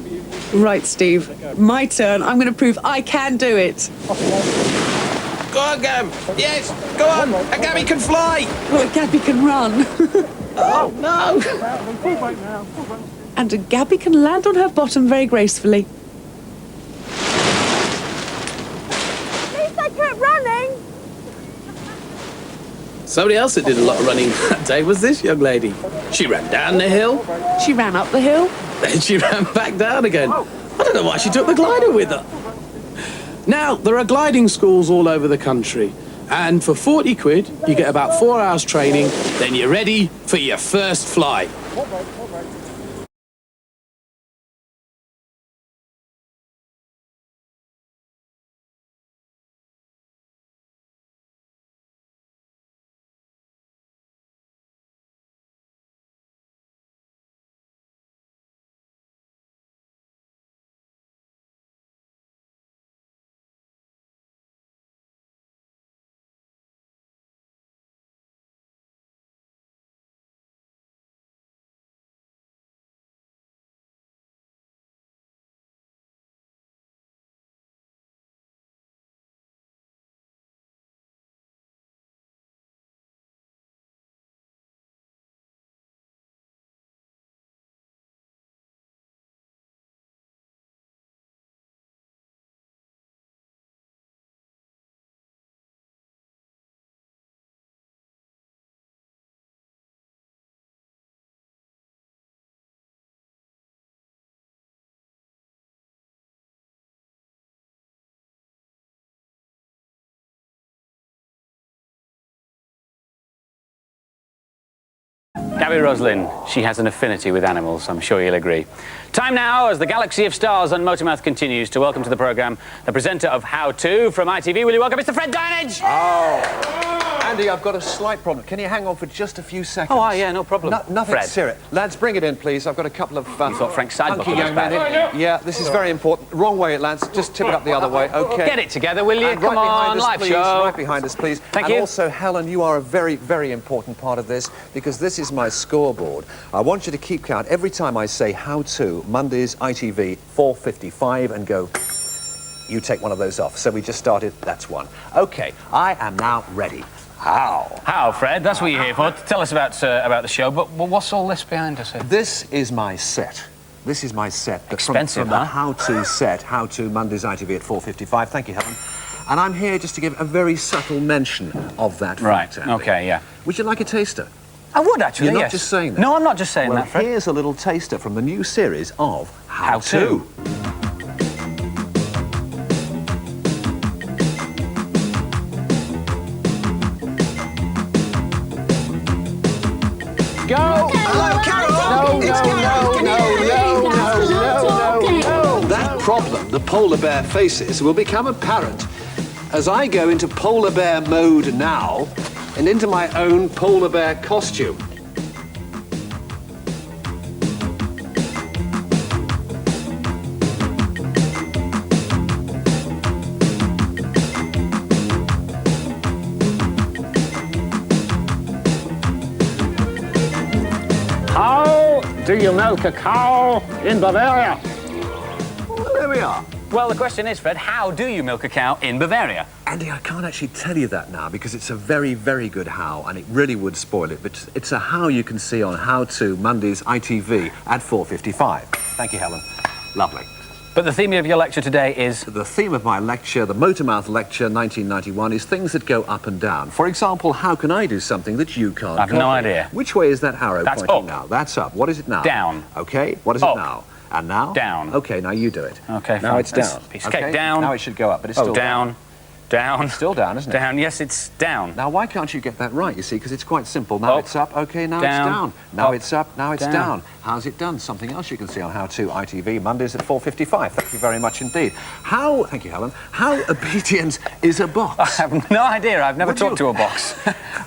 Speaker 4: Right, Steve. My turn. I'm going to prove I can do it.
Speaker 18: Go on, Gab. Yes, go on. Gabby can fly.
Speaker 4: Well, Gabby can run.
Speaker 18: Oh, no.
Speaker 4: And Gabby can land on her bottom very gracefully.
Speaker 16: At least I kept running.
Speaker 18: Somebody else that did a lot of running that day was this young lady. She ran down the hill.
Speaker 4: She ran up the hill.
Speaker 18: Then she ran back down again. I don't know why she took the glider with her. Now, there are gliding schools all over the country. And for 40 quid, you get about 4 hours training, then you're ready for your first flight.
Speaker 1: Gabby Roslin, she has an affinity with animals, I'm sure you'll agree. Time now, as the galaxy of stars on Motormouth continues, to welcome to the programme the presenter of How To from ITV. Will you welcome Mr. Fred Dinenage?
Speaker 21: Oh, Andy, I've got a slight problem. Can you hang on for just a few seconds?
Speaker 1: Oh, yeah, no problem.
Speaker 21: Nothing
Speaker 1: Fred.
Speaker 21: serious. Lads, bring it in, please. I've got a couple of...
Speaker 1: You thought Frank Sidebottom
Speaker 21: hunky
Speaker 1: was
Speaker 21: young men
Speaker 1: bad.
Speaker 21: in. Yeah, this is very important. Wrong way, lads. Just tip it up the other way. OK.
Speaker 1: Get it together, will you?
Speaker 21: And
Speaker 1: Come
Speaker 21: right
Speaker 1: on,
Speaker 21: behind us,
Speaker 1: live
Speaker 21: please.
Speaker 1: show.
Speaker 21: Right behind us, please.
Speaker 1: Thank you.
Speaker 21: And also, Helen, you are a very, very important part of this, because this is my scoreboard. I want you to keep count every time I say How To, Mondays, ITV, 4:55, and go... You take one of those off. So we just started. That's one. OK, I am now ready. How?
Speaker 1: How, Fred? That's what you're here for. Tell us about the show, but what's all this behind us here?
Speaker 21: This is my set. This is my set.
Speaker 1: Expensive,
Speaker 21: from the How To set, How To, Mondays ITV at 4:55. Thank you, Helen. And I'm here just to give a very subtle mention of that fact.
Speaker 1: Right, OK, yeah.
Speaker 21: Would you like a taster?
Speaker 1: I would, actually,
Speaker 21: You're not
Speaker 1: yes.
Speaker 21: just saying that?
Speaker 1: No, I'm not just saying that, Fred.
Speaker 21: Here's a little taster from the new series of How To.
Speaker 1: Go!
Speaker 21: Hello, Carol!
Speaker 1: No.
Speaker 21: That problem the polar bear faces will become apparent as I go into polar bear mode now and into my own polar bear costume.
Speaker 19: How do you milk a cow in Bavaria?
Speaker 21: Well, there we are.
Speaker 1: Well, the question is, Fred, how do you milk a cow in Bavaria?
Speaker 21: Andy, I can't actually tell you that now because it's a very, very good how, and it really would spoil it, but it's a how you can see on How To, Mondays, ITV at 4:55. Thank you, Helen. Lovely.
Speaker 1: But the theme of your lecture today is...
Speaker 21: The theme of my lecture, the Motormouth Lecture 1991, is things that go up and down. For example, how can I do something that you can't
Speaker 1: I've no
Speaker 21: copy?
Speaker 1: idea.
Speaker 21: Which way is that arrow
Speaker 1: That's
Speaker 21: pointing
Speaker 1: up.
Speaker 21: now? That's up. What is it now?
Speaker 1: Down.
Speaker 21: OK, what is
Speaker 1: Up.
Speaker 21: it now? And now?
Speaker 1: Down.
Speaker 21: OK, now you do it.
Speaker 1: OK,
Speaker 21: now
Speaker 1: fine.
Speaker 21: it's down.
Speaker 1: Piece of cake, down.
Speaker 21: Now it should go up, but it's still
Speaker 1: down. Down.
Speaker 21: Still down, isn't it?
Speaker 1: Down, yes, it's down.
Speaker 21: Now, why can't you get that right, you see? Because it's quite simple. Now it's up, OK, now
Speaker 1: down,
Speaker 21: it's down. Now
Speaker 1: up,
Speaker 21: it's up, now it's down. How's it done? Something else you can see on How To ITV, Mondays at 4:55. Thank you very much indeed. How, thank you, Helen, how obedient is a box?
Speaker 1: I have no idea. I've never talked to a box.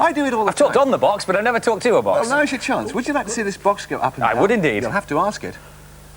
Speaker 21: I do it all the time.
Speaker 1: I've talked on the box, but I've never talked to a box.
Speaker 21: Well, now's your chance. Would you like to see this box go up and down?
Speaker 1: I would indeed.
Speaker 21: You'll have to ask it.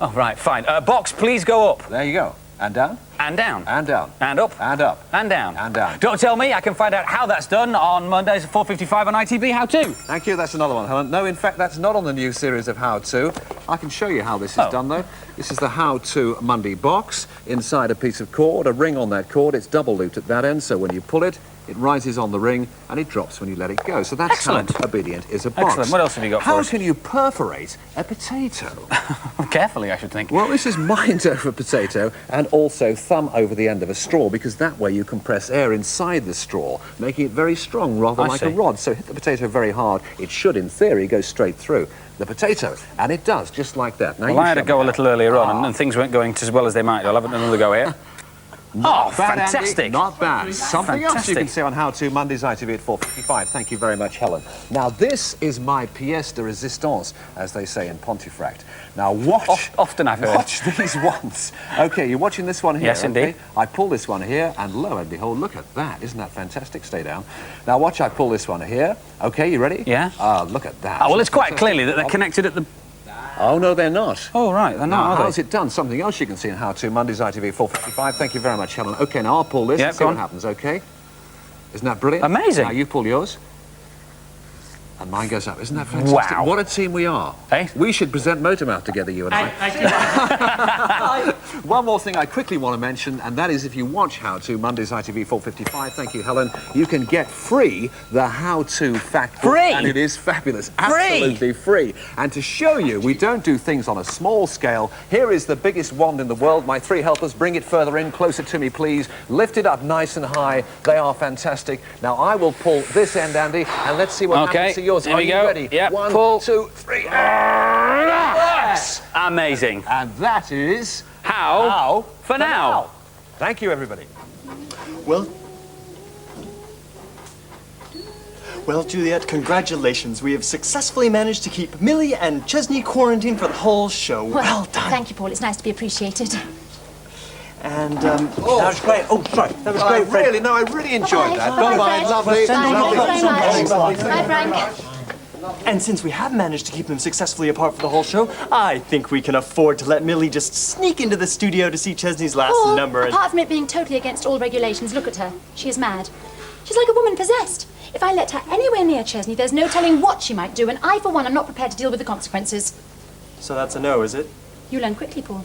Speaker 1: Oh, right, fine. Box, please go up.
Speaker 21: There you go. And down.
Speaker 1: And down.
Speaker 21: And down.
Speaker 1: And up.
Speaker 21: And up.
Speaker 1: And down.
Speaker 21: And down.
Speaker 1: Don't tell me. I can find out how that's done on Mondays at 4:55 on ITV How To.
Speaker 21: Thank you. That's another one, Helen. No, in fact, that's not on the new series of How To. I can show you how this is done, though. This is the How To Monday box. Inside a piece of cord, a ring on that cord. It's double looped at that end, so when you pull it, it rises on the ring and it drops when you let it go. So that's how obedient is a box.
Speaker 1: Excellent. What else have you got for us?
Speaker 21: How can you perforate a potato?
Speaker 1: Carefully, I should think.
Speaker 21: Well, this is mind over potato and also thumb over the end of a straw, because that way you compress air inside the straw, making it very strong, rather like a rod. So hit the potato very hard. It should, in theory, go straight through the potato. And it does, just like that. Now,
Speaker 1: well, I had a go a little earlier on, and things weren't going as well as they might. I'll have another go here.
Speaker 21: Not bad,
Speaker 1: fantastic.
Speaker 21: Andy. Not bad. Something else you
Speaker 1: Fantastic.
Speaker 21: can see on How To Mondays ITV at 4:55. Thank you very much, Helen. Now, this is my pièce de résistance, as they say in Pontefract. Now, watch...
Speaker 1: Often I've heard.
Speaker 21: Watch these ones. OK, you're watching this one here.
Speaker 1: Yes, indeed.
Speaker 21: Okay? I pull this one here, and lo and behold, look at that. Isn't that fantastic? Stay down. Now, watch, I pull this one here. OK, you ready?
Speaker 1: Yeah.
Speaker 21: Look at that.
Speaker 1: Oh, well, it's quite clearly that they're connected at the...
Speaker 21: Oh, no, they're not.
Speaker 1: Oh, right, they're
Speaker 21: Now,
Speaker 1: not, are
Speaker 21: how's
Speaker 1: they?
Speaker 21: it done? Something else you can see in How To Mondays ITV 4:55. Thank you very much, Helen. OK, now I'll pull this and see what happens, OK? Isn't that brilliant?
Speaker 1: Amazing.
Speaker 21: Now, you pull yours. And mine goes up. Isn't that fantastic?
Speaker 1: Wow.
Speaker 21: What a team we are.
Speaker 1: Hey?
Speaker 21: We should present Motormouth together, you and I. One more thing I quickly want to mention, and that is if you watch How To Mondays ITV 4:55, thank you, Helen, you can get free the How To Fact Book.
Speaker 1: Free?
Speaker 21: And it is fabulous. Absolutely free. And to show you, we don't do things on a small scale. Here is the biggest wand in the world. My three helpers, bring it further in, closer to me, please. Lift it up nice and high. They are fantastic. Now, I will pull this end, Andy, and let's see what happens to yours.
Speaker 1: Here we
Speaker 21: Are you
Speaker 1: go.
Speaker 21: ready?
Speaker 1: Yep.
Speaker 21: 1,
Speaker 1: pull.
Speaker 21: 2, 3. Yes!
Speaker 1: Amazing.
Speaker 21: And that is
Speaker 1: How for now.
Speaker 21: Thank you, everybody.
Speaker 12: Well, Juliet, congratulations. We have successfully managed to keep Millie and Chesney quarantined for the whole show. Well done.
Speaker 7: Thank you, Paul. It's nice to be appreciated.
Speaker 12: And,
Speaker 6: that was great. Oh, sorry. That was great, Fred.
Speaker 21: Really, no, I really enjoyed that.
Speaker 7: Bye,
Speaker 21: Bye-bye,
Speaker 7: Fred.
Speaker 21: lovely.
Speaker 7: Bye, thanks very much. Bye, Frank.
Speaker 12: And since we have managed to keep them successfully apart for the whole show, I think we can afford to let Millie just sneak into the studio to see Chesney's last
Speaker 7: Paul,
Speaker 12: number.
Speaker 7: apart from it being totally against all regulations, look at her. She is mad. She's like a woman possessed. If I let her anywhere near Chesney, there's no telling what she might do, and I, for one, am not prepared to deal with the consequences.
Speaker 12: So that's a no, is it?
Speaker 7: You learn quickly, Paul.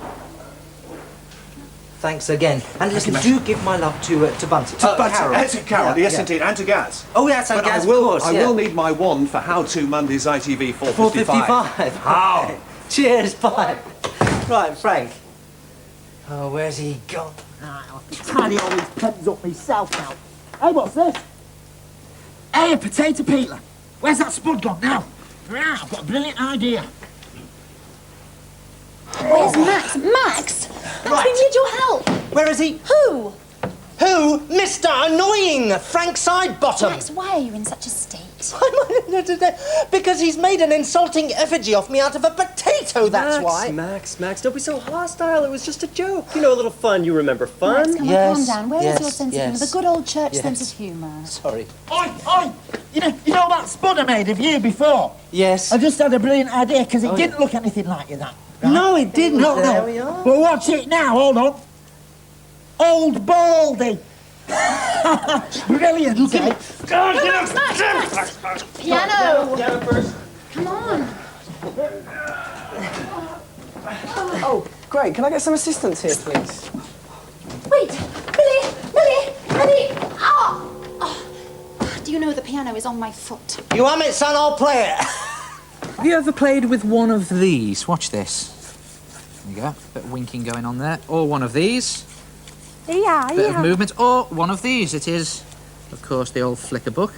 Speaker 6: Thanks again. And listen, do give my love to Bunty.
Speaker 21: Carol.
Speaker 6: Carol.
Speaker 21: To Carol, yes, indeed, and to Gaz.
Speaker 6: Oh, yes, and
Speaker 21: But
Speaker 6: Gaz,
Speaker 21: I will,
Speaker 6: of course,
Speaker 21: I will need my wand for How To Mondays ITV 4:55.
Speaker 6: How? Cheers, bye. Right, Frank. Oh, where's he gone?
Speaker 2: Tidy all these pens up myself now. Hey, what's this? Hey, a potato peeler. Where's that spud gone now? Ah, I've got a brilliant idea.
Speaker 7: Where's Max? Max! Max, we need your help.
Speaker 6: Where is he?
Speaker 7: Who?
Speaker 6: Who? Mr. Annoying Frank Sidebottom.
Speaker 7: Max, why are you in such a state?
Speaker 6: Because he's made an insulting effigy of me out of a potato, that's why.
Speaker 12: Max, don't be so hostile. It was just a joke. You know, a little fun. You remember fun?
Speaker 7: Max, come on, calm down. Where is your sense of humour? The good old church sense of humour.
Speaker 6: Sorry.
Speaker 2: Oi, oi! You know that spud I made of you before?
Speaker 6: Yes.
Speaker 2: I just had a brilliant idea, because it didn't look anything like you, that. Right?
Speaker 6: No, it didn't.
Speaker 2: No,
Speaker 6: There
Speaker 2: no.
Speaker 6: we are.
Speaker 2: Well, watch it now, hold on. Old Baldy. Brilliant, eh?
Speaker 7: Max! Piano!
Speaker 12: Piano first.
Speaker 7: Come on.
Speaker 17: Oh, great. Can I get some assistance here, please?
Speaker 7: Wait! Millie! Oh! Do you know the piano is on my foot?
Speaker 6: You hum it, son, I'll play it.
Speaker 3: Have you ever played with one of these? Watch this. There you go. Bit of winking going on there. Or one of these.
Speaker 7: Yeah,
Speaker 3: Bit of movement. Or one of these. It is, of course, the old flicker book.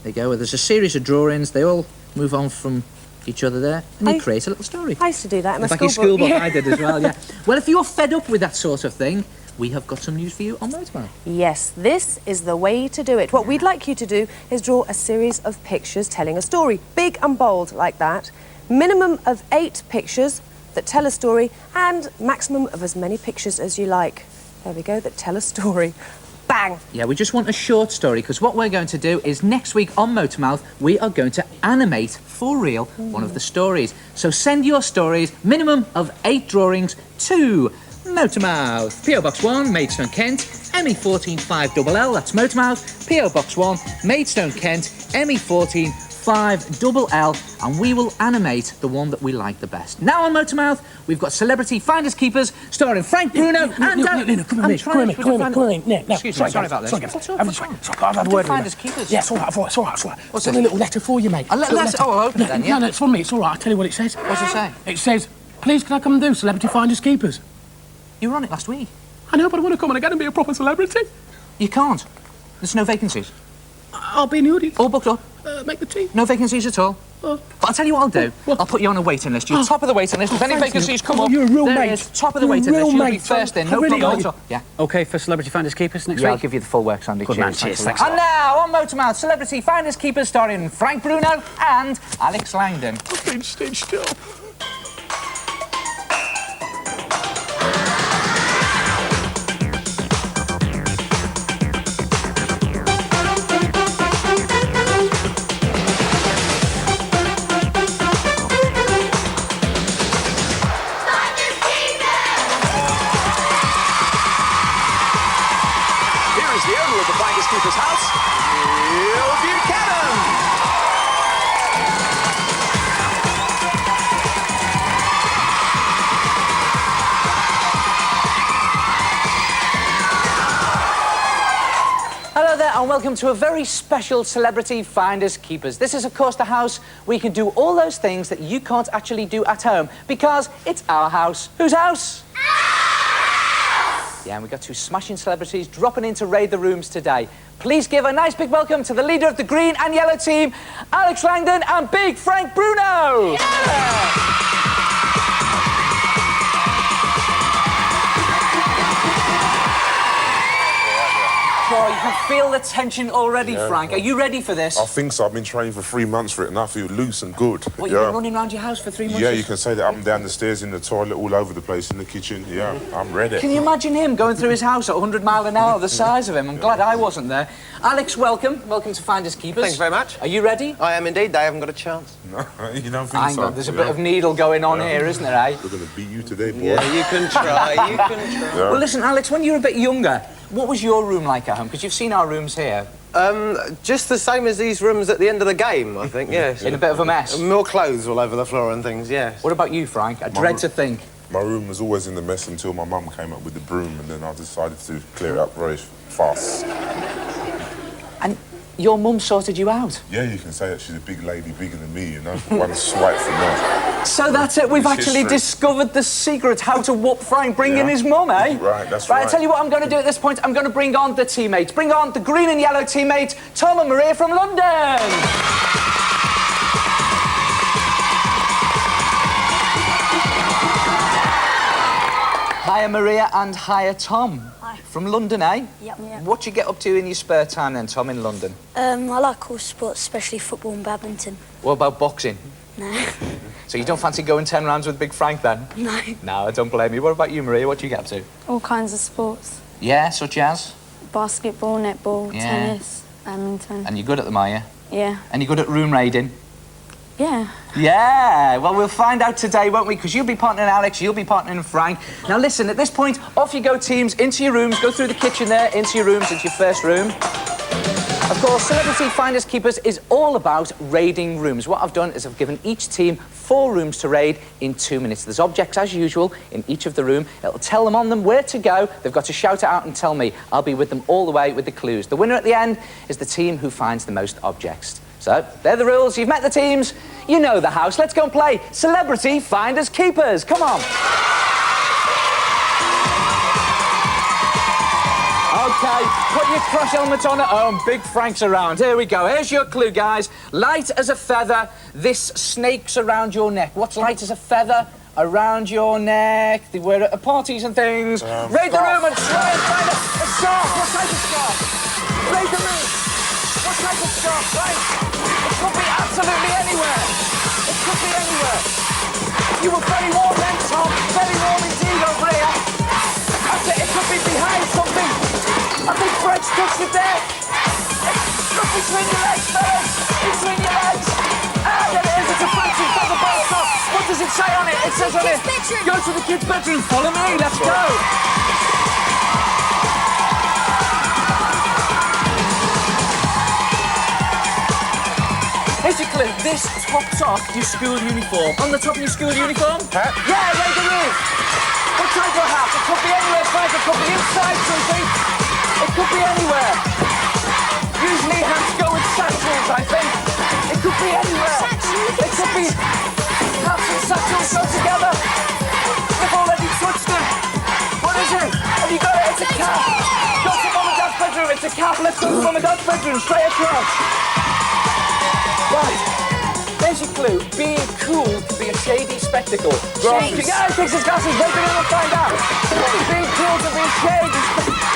Speaker 3: There you go. Where there's a series of drawings. They all move on from each other there. And you create a little story.
Speaker 16: I used to do that in my
Speaker 3: Like your
Speaker 16: school book.
Speaker 3: school book, I did as well, yeah. Well, if you're fed up with that sort of thing, we have got some news for you on Motormouth.
Speaker 16: Yes, this is the way to do it. What we'd like you to do is draw a series of pictures telling a story, big and bold like that. Minimum of 8 pictures that tell a story and maximum of as many pictures as you like. There we go, that tell a story. Bang!
Speaker 3: Yeah, we just want a short story because what we're going to do is next week on Motormouth, we are going to animate for real one of the stories. So send your stories, minimum of 8 drawings, to Motormouth, P.O. Box 1, Maidstone, Kent, ME14 5LL, that's Motormouth, P.O. Box 1, Maidstone, Kent, ME14 5LL, and we will animate the one that we like the best. Now on Motormouth, we've got Celebrity Finders Keepers, starring Frank Bruno and...
Speaker 5: No, come with me, come with me. No,
Speaker 3: Excuse me, sorry about this.
Speaker 5: Sorry, I've had a word
Speaker 3: Finders Keepers?
Speaker 5: Yeah, it's all right.
Speaker 3: What's
Speaker 5: I've got a little letter for you, mate.
Speaker 3: A letter? Oh, I'll open it then, yeah.
Speaker 5: No, it's from me, it's all right, I'll tell you what it says.
Speaker 3: What's it say?
Speaker 5: It says, please can I come and do Celebrity Finders Keepers?
Speaker 3: You were on it last week.
Speaker 5: I know, but I want to come and again and be a proper celebrity.
Speaker 3: You can't. There's no vacancies.
Speaker 5: I'll be in the audience.
Speaker 3: All booked up.
Speaker 5: Make the team.
Speaker 3: No vacancies at all. But I'll tell you what I'll do. I'll put you on a waiting list. You're top of the waiting list. If any vacancies come up,
Speaker 5: you're a real
Speaker 3: there
Speaker 5: mate.
Speaker 3: it is. Top of the waiting list. You'll be first in. No problem at all. Yeah.
Speaker 1: OK for Celebrity Finders Keepers next week?
Speaker 3: I'll give you the full works, Andy.
Speaker 1: Good man, cheers. Thanks.
Speaker 3: And now, on Motormouth, Celebrity Finders Keepers starring Frank Bruno and Alex Langdon.
Speaker 5: I've been stitched up.
Speaker 10: Keeper's house, Neil Buchanan.
Speaker 3: Hello there and welcome to a very special Celebrity Finders Keepers. This is of course the house where you can do all those things that you can't actually do at home because it's our house. Whose house? Yeah, and we've got 2 smashing celebrities dropping in to raid the rooms today. Please give a nice big welcome to the leader of the green and yellow team, Alex Langdon and Big Frank Bruno! Yeah! Oh, you can feel the tension already, Frank. Are you ready for this?
Speaker 22: I think so. I've been training for 3 months for it and I feel loose and good.
Speaker 3: What, you've been running around your house for 3 months?
Speaker 22: Yeah, you can say that. Up and down the stairs, in the toilet, all over the place, in the kitchen. Yeah, I'm ready.
Speaker 3: Can you imagine him going through his house at 100 miles an hour, the size of him? I'm glad I wasn't there. Alex, welcome. Welcome to Finders Keepers.
Speaker 23: Thanks very much.
Speaker 3: Are you ready?
Speaker 23: I am indeed. They haven't got a chance.
Speaker 22: No, you don't think
Speaker 3: Hang
Speaker 22: so.
Speaker 3: on, there's a bit of needle going on here, isn't there, eh?
Speaker 22: We're going to beat you today, boy.
Speaker 23: Yeah, you can try, you can try.
Speaker 22: Yeah.
Speaker 3: Well, listen, Alex, when you were a bit younger, what was your room like at home? Because you've seen our rooms here.
Speaker 23: Just the same as these rooms at the end of the game, I think, yes.
Speaker 3: In a bit of a mess?
Speaker 23: More clothes all over the floor and things, yes.
Speaker 3: What about you, Frank? I dread to think.
Speaker 22: My room was always in the mess until my mum came up with the broom and then I decided to clear it up very fast.
Speaker 3: And your mum sorted you out?
Speaker 22: Yeah, you can say that she's a big lady, bigger than me, you know? One swipe from her.
Speaker 3: So that's it, we've actually discovered the secret, how to whoop Frank, bring in his mum, eh?
Speaker 22: Right, that's right.
Speaker 3: Right, I tell you what I'm going to do at this point, I'm going to bring on the teammates. Bring on the green and yellow teammates, Tom and Maria from London. Hiya, Maria, and hiya, Tom.
Speaker 24: Hi.
Speaker 3: From London, eh?
Speaker 24: Yep. Yeah.
Speaker 3: What do you get up to in your spare time then, Tom, in London?
Speaker 24: I like all sports, especially football and badminton.
Speaker 3: What about boxing?
Speaker 24: No.
Speaker 3: So you don't fancy going 10 rounds with Big Frank then?
Speaker 24: No.
Speaker 3: No, I don't blame you. What about you, Maria? What do you get up to?
Speaker 25: All kinds of sports.
Speaker 3: Yeah, such as?
Speaker 25: Basketball, netball,
Speaker 3: Yeah.
Speaker 25: tennis, badminton.
Speaker 3: And you're good at them, are you?
Speaker 25: Yeah.
Speaker 3: And you're good at room raiding?
Speaker 25: Yeah.
Speaker 3: Yeah, well, we'll find out today, won't we? Because you'll be partnering Alex, you'll be partnering Frank. Now, listen, at this point, off you go, teams, into your rooms. Go through the kitchen there, into your rooms, into your first room. Of course, Celebrity Finders Keepers is all about raiding rooms. What I've done is I've given each team 4 rooms to raid in 2 minutes. There's objects, as usual, in each of the room. It'll tell them on them where to go. They've got to shout it out and tell me. I'll be with them all the way with the clues. The winner at the end is the team who finds the most objects. So, they're the rules. You've met the teams. You know the house. Let's go and play Celebrity Finders Keepers. Come on. OK, put your crash helmet on at home. Big Frank's around. Here we go. Here's your clue, guys. Light as a feather, this snakes around your neck. What's light as a feather? around your neck. They wear it at parties and things. Raid the room and try and find a scarf. What type of scarf? Raid the room. What type of scarf, right? It could be absolutely anywhere. It could be anywhere. You were very warm then, Tom. Very warm indeed over here. That's it. It could be behind something. I think Fred's touched it there. Look between your legs, fellas. Between your legs. Ah, there it is. It's a fancy feather boat top. What does it say on it? It says on it, go to the kids' bedroom. Follow me. Let's go. Here's your clue. This tops off your school uniform. On the top of your school uniform? Hat? Yeah, raid the roof. What type of hat? It could be anywhere, Frank. It could be inside something. It could be anywhere. Usually hats go with satchels, I think. It could be anywhere. It could be hats and satchels go together. You've already touched it. What is it? Have you got it? It's a cap. Go to Mum and Dad's bedroom. It's a cap. Let's go to Mum and Dad's bedroom. Straight across. Right. There's your clue. Being cool can be a shady spectacle. Shady. Yeah, he thinks his glasses. Wait a minute, we'll find out. Being cool can be a shady spectacle.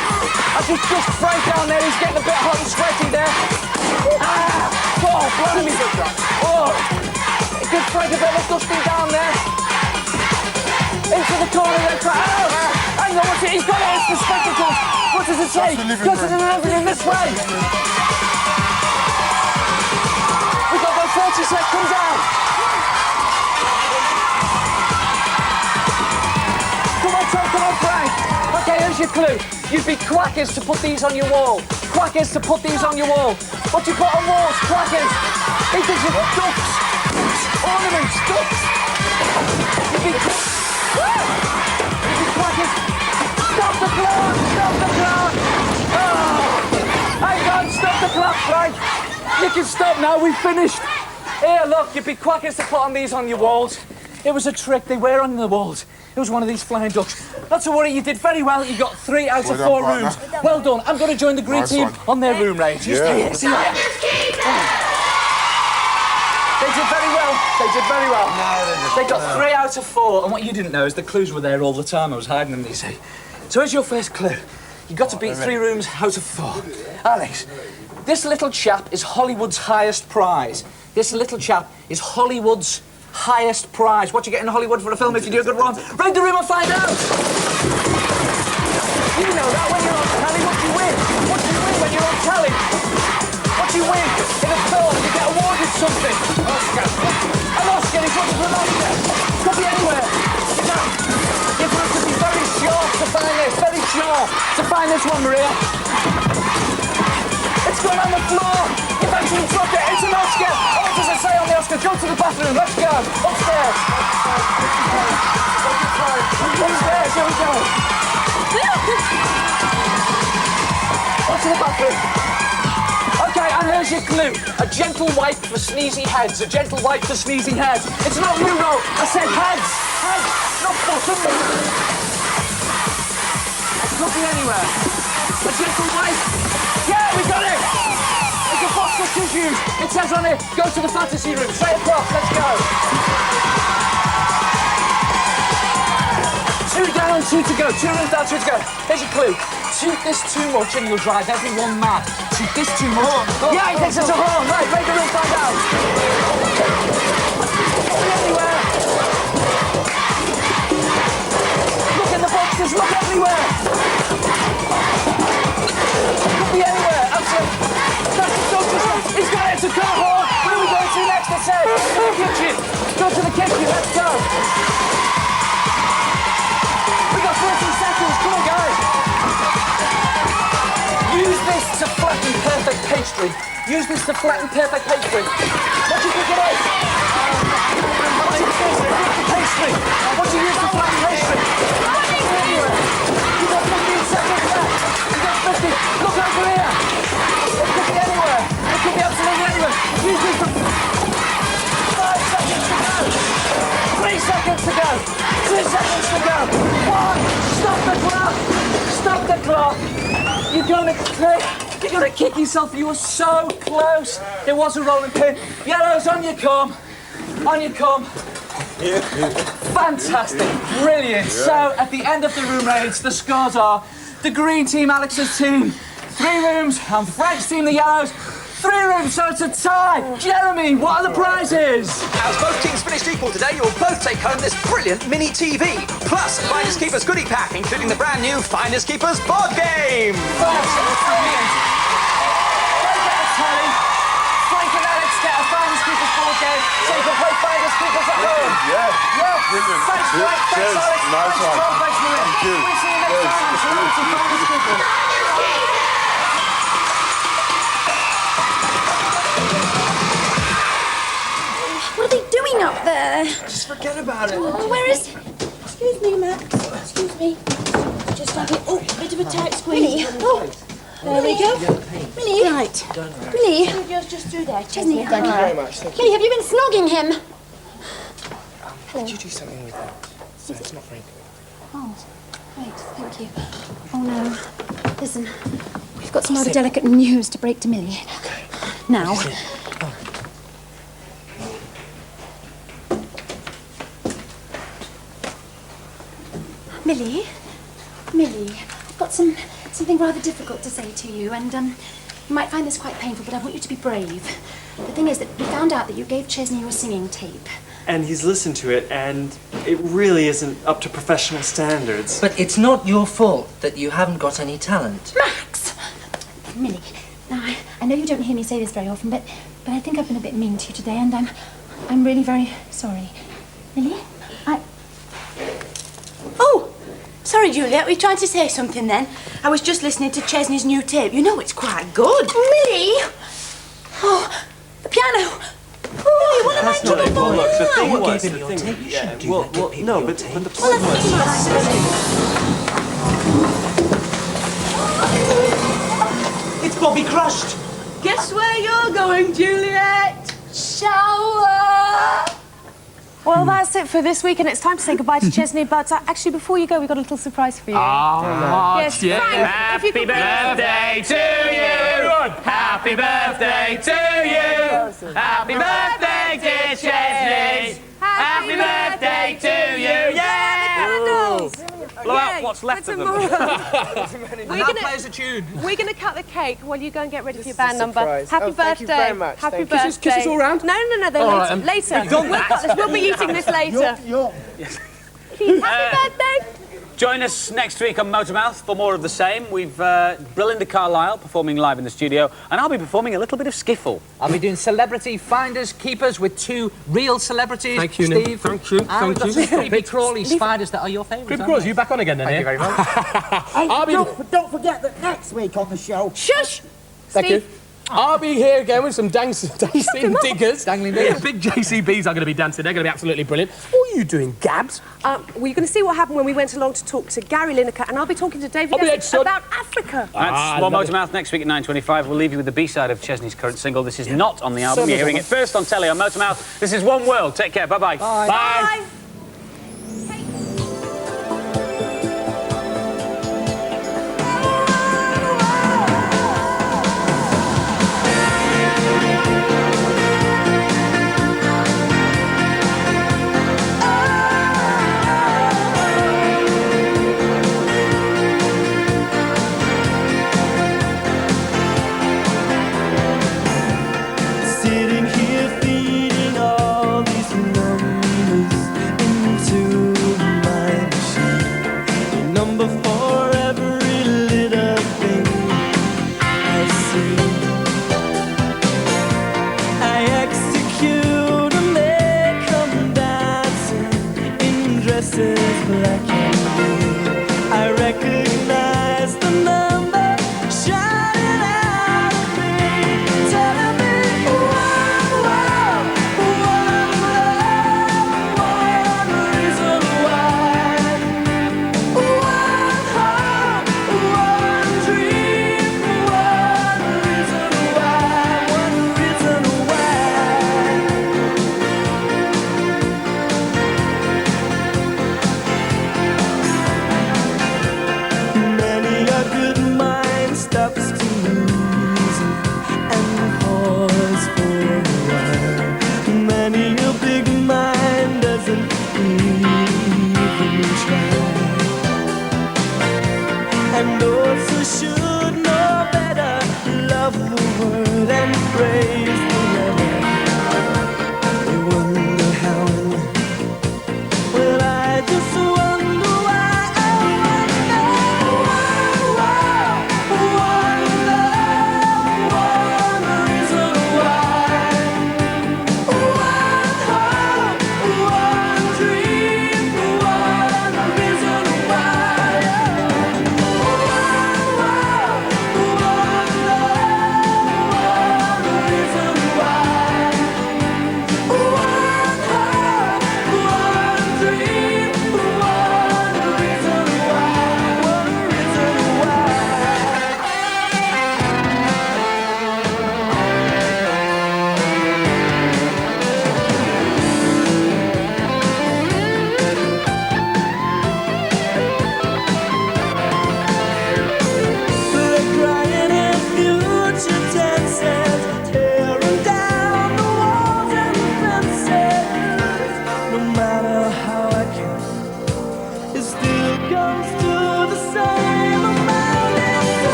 Speaker 3: I just Frank down there. He's getting a bit hot and sweaty there. Ah! Oh, blimey. Oh! Good Frank, a bit of dusting down there. Into the corner there. Oh! Hang on, what's it? He's got it. It's the spectacles. What does it say? Go to the living room this way. We've got about 40 seconds. Come down. Come on, Tom. Come on, Frank. Okay, here's your clue. You'd be quackers to put these on your wall. Quackers to put these on your wall. What do you put on walls? Quackers. He thinks it's ducks. Ornaments. Ducks. You'd be quackers. Stop the clock. Stop the clock. Oh. Hang on. Stop the clock, Frank. You can stop now. We've finished. Here, look. You'd be quackers to put on these on your walls. It was a trick they wear on the walls. It was one of these flying ducks. Not to worry, you did very well. You got 3 out of 4 rooms. Well done. I'm going to join the green team on their room range. You stay here. See you later. They did very well. They did very well. They got 3 out of 4. And what you didn't know is the clues were there all the time. I was hiding them, you see. So here's your first clue. You got to beat 3 rooms out of 4. Alex, this little chap is Hollywood's highest prize. This little chap is Hollywood's highest prize. What you get in Hollywood for a film if you do a good one? Raid the room and find out! You know that when you're on telly, what do you win? What do you win when you're on telly? What do you win in a film? You get awarded something. Oscar. An Oscar. He's looking for an Oscar. Could be anywhere. You have to be very sharp to find this. Very sharp to find this one, Maria. It's gone on the floor. You've actually dropped it. It's an Oscar. Oh, what does it say on the Oscar? Go to the bathroom. Let's go. Upstairs. Upstairs. Here we go. Go to the bathroom. Okay, and here's your clue. A gentle wipe for sneezy heads. A gentle wipe for sneezy heads. It's not Euro. I said heads. Heads. Not bottom. It could be anywhere. A gentle wipe. Yeah, we got it! It's a box of tissues. It says on it, go to the fantasy room. Straight across, let's go. 2 down, 2 to go. 2 rooms down, 2 to go. Here's your clue. Toot this too much and you'll drive everyone mad. Toot this too much. Yeah, he thinks it's a horn. Right, raid the room, find out. Anywhere. Look in the boxes, look everywhere. Could be anywhere, absolutely. That's the doctor's. He's got it, it's a car horn. Where are we going to next? It says, to the kitchen. Go to the kitchen, let's go. We got 30 seconds, come on, guys. Use this to flatten perfect pastry. Use this to flatten perfect pastry. What do you think it is? What do you think it is? Pastry. What do you use to flatten pastry? Anywhere. You've got 15 seconds left. You've got 50. Look over here. It could be anywhere. It could be absolutely anywhere. Use this to... 5 seconds to go. 3 seconds to go. 2 seconds to go. 1. Stop the clock. Stop the clock. You're gonna kick yourself. You were so close. It was a rolling pin. Yellows, on you come. On you come. Fantastic, brilliant. So, at the end of the room raids, the scores are the green team, Alex's team, 3 rooms, and Frank's team, the yellows, 3 rooms, so it's a tie. Jeremy, what are the prizes?
Speaker 10: As both teams finished equal today, you'll both take home this brilliant mini TV, plus Finders Keepers goodie pack, including the brand new Finders Keepers board game.
Speaker 3: Brilliant. Frank and Alex get a Finders Keepers board game, so you can play Finders Keepers at home.
Speaker 22: Yeah. Brilliant.
Speaker 3: Thanks, Frank. Thanks, Alex.
Speaker 22: Nice one.
Speaker 3: Thanks, Maria.
Speaker 22: Thank you.
Speaker 3: We'll see you next time. Finders Keepers.
Speaker 7: What are they doing up there?
Speaker 17: Just forget about it.
Speaker 7: Oh, where is... Excuse me, Max. Excuse me. Just have it... Oh, bit of a tight squeeze. Oh, there we go. Millie. Right. Millie. Just through there. Chesney.
Speaker 17: Thank you very much. Thank you.
Speaker 7: Millie, have you been snogging him?
Speaker 17: Did you do something with that? So it's not very good.
Speaker 7: Oh, right. Thank you. Oh, no. Listen, we've got some rather delicate news to break to Millie. Okay. Now... Millie, I've got something rather difficult to say to you, and you might find this quite painful, but I want you to be brave. The thing is that we found out that you gave Chesney your singing tape.
Speaker 12: And he's listened to it, and it really isn't up to professional standards.
Speaker 6: But it's not your fault that you haven't got any talent.
Speaker 7: Max! Millie, now I know you don't hear me say this very often, but I think I've been a bit mean to you today, and I'm really very sorry. Millie,
Speaker 9: Oh! Sorry, Juliet, were you trying to say something then? I was just listening to Chesney's new tape. You know it's quite good.
Speaker 7: Millie! Oh, the piano! Oh, what am I doing?
Speaker 12: Look, the thing was...
Speaker 6: Give him your tape. You shouldn't do that.
Speaker 12: Well,
Speaker 6: Give
Speaker 12: no,
Speaker 6: people
Speaker 12: but
Speaker 6: your
Speaker 12: the
Speaker 6: tape.
Speaker 12: point was... It's Bobby Crushed!
Speaker 9: Guess where you're going, Juliet?
Speaker 7: Shower!
Speaker 16: Well, that's it for this week, and it's time to say goodbye to Chesney. But actually, before you go, we've got a little surprise for you. Yes, Frank, if you
Speaker 1: Happy
Speaker 16: could
Speaker 1: birthday to you! Happy birthday to you! Happy birthday, dear Chesney! Happy birthday to you! Yeah! Blow out what's left of them.
Speaker 16: We're gonna
Speaker 3: plays a tune.
Speaker 16: We're going to cut the cake while you go and get ready for your band number.
Speaker 17: surprise.
Speaker 16: Happy
Speaker 17: Oh,
Speaker 16: birthday.
Speaker 17: thank you very much.
Speaker 16: Happy
Speaker 17: Thank you.
Speaker 16: birthday.
Speaker 3: Kisses all round?
Speaker 16: No, they're
Speaker 3: All
Speaker 16: later.
Speaker 3: right,
Speaker 16: Later.
Speaker 3: we've done that.
Speaker 16: We'll be eating this later. Happy birthday.
Speaker 1: Join us next week on Motormouth for more of the same. We've Belinda Carlisle performing live in the studio, and I'll be performing a little bit of skiffle.
Speaker 3: I'll be doing Celebrity Finders Keepers with 2 real celebrities.
Speaker 5: Thank you, Nick.
Speaker 3: Steve.
Speaker 5: Thank you.
Speaker 3: And we've got some creepy crawly spiders that are your favourites.
Speaker 5: Creepy Crawls, you back on again then,
Speaker 3: Thank you very much.
Speaker 2: Hey, don't forget that next week on the show...
Speaker 16: Shush!
Speaker 5: Thank you. I'll be here again with some dancing diggers.
Speaker 3: Dangling
Speaker 5: Yeah,
Speaker 3: diggers.
Speaker 5: big JCBs are going to be dancing. They're going to be absolutely brilliant. What are you doing, Gabs?
Speaker 16: Well, you're going to see what happened when we went along to talk to Gary Lineker, and I'll be talking to David
Speaker 5: I'll be
Speaker 16: Essex
Speaker 5: next, son.
Speaker 16: about Africa.
Speaker 1: That's more Motormouth next week at 9:25. We'll leave you with the B-side of Chesney's current single. This is not on the album. You're hearing it first on telly on Motormouth. This is One World. Take care. Bye-bye.
Speaker 5: Bye.
Speaker 16: Bye.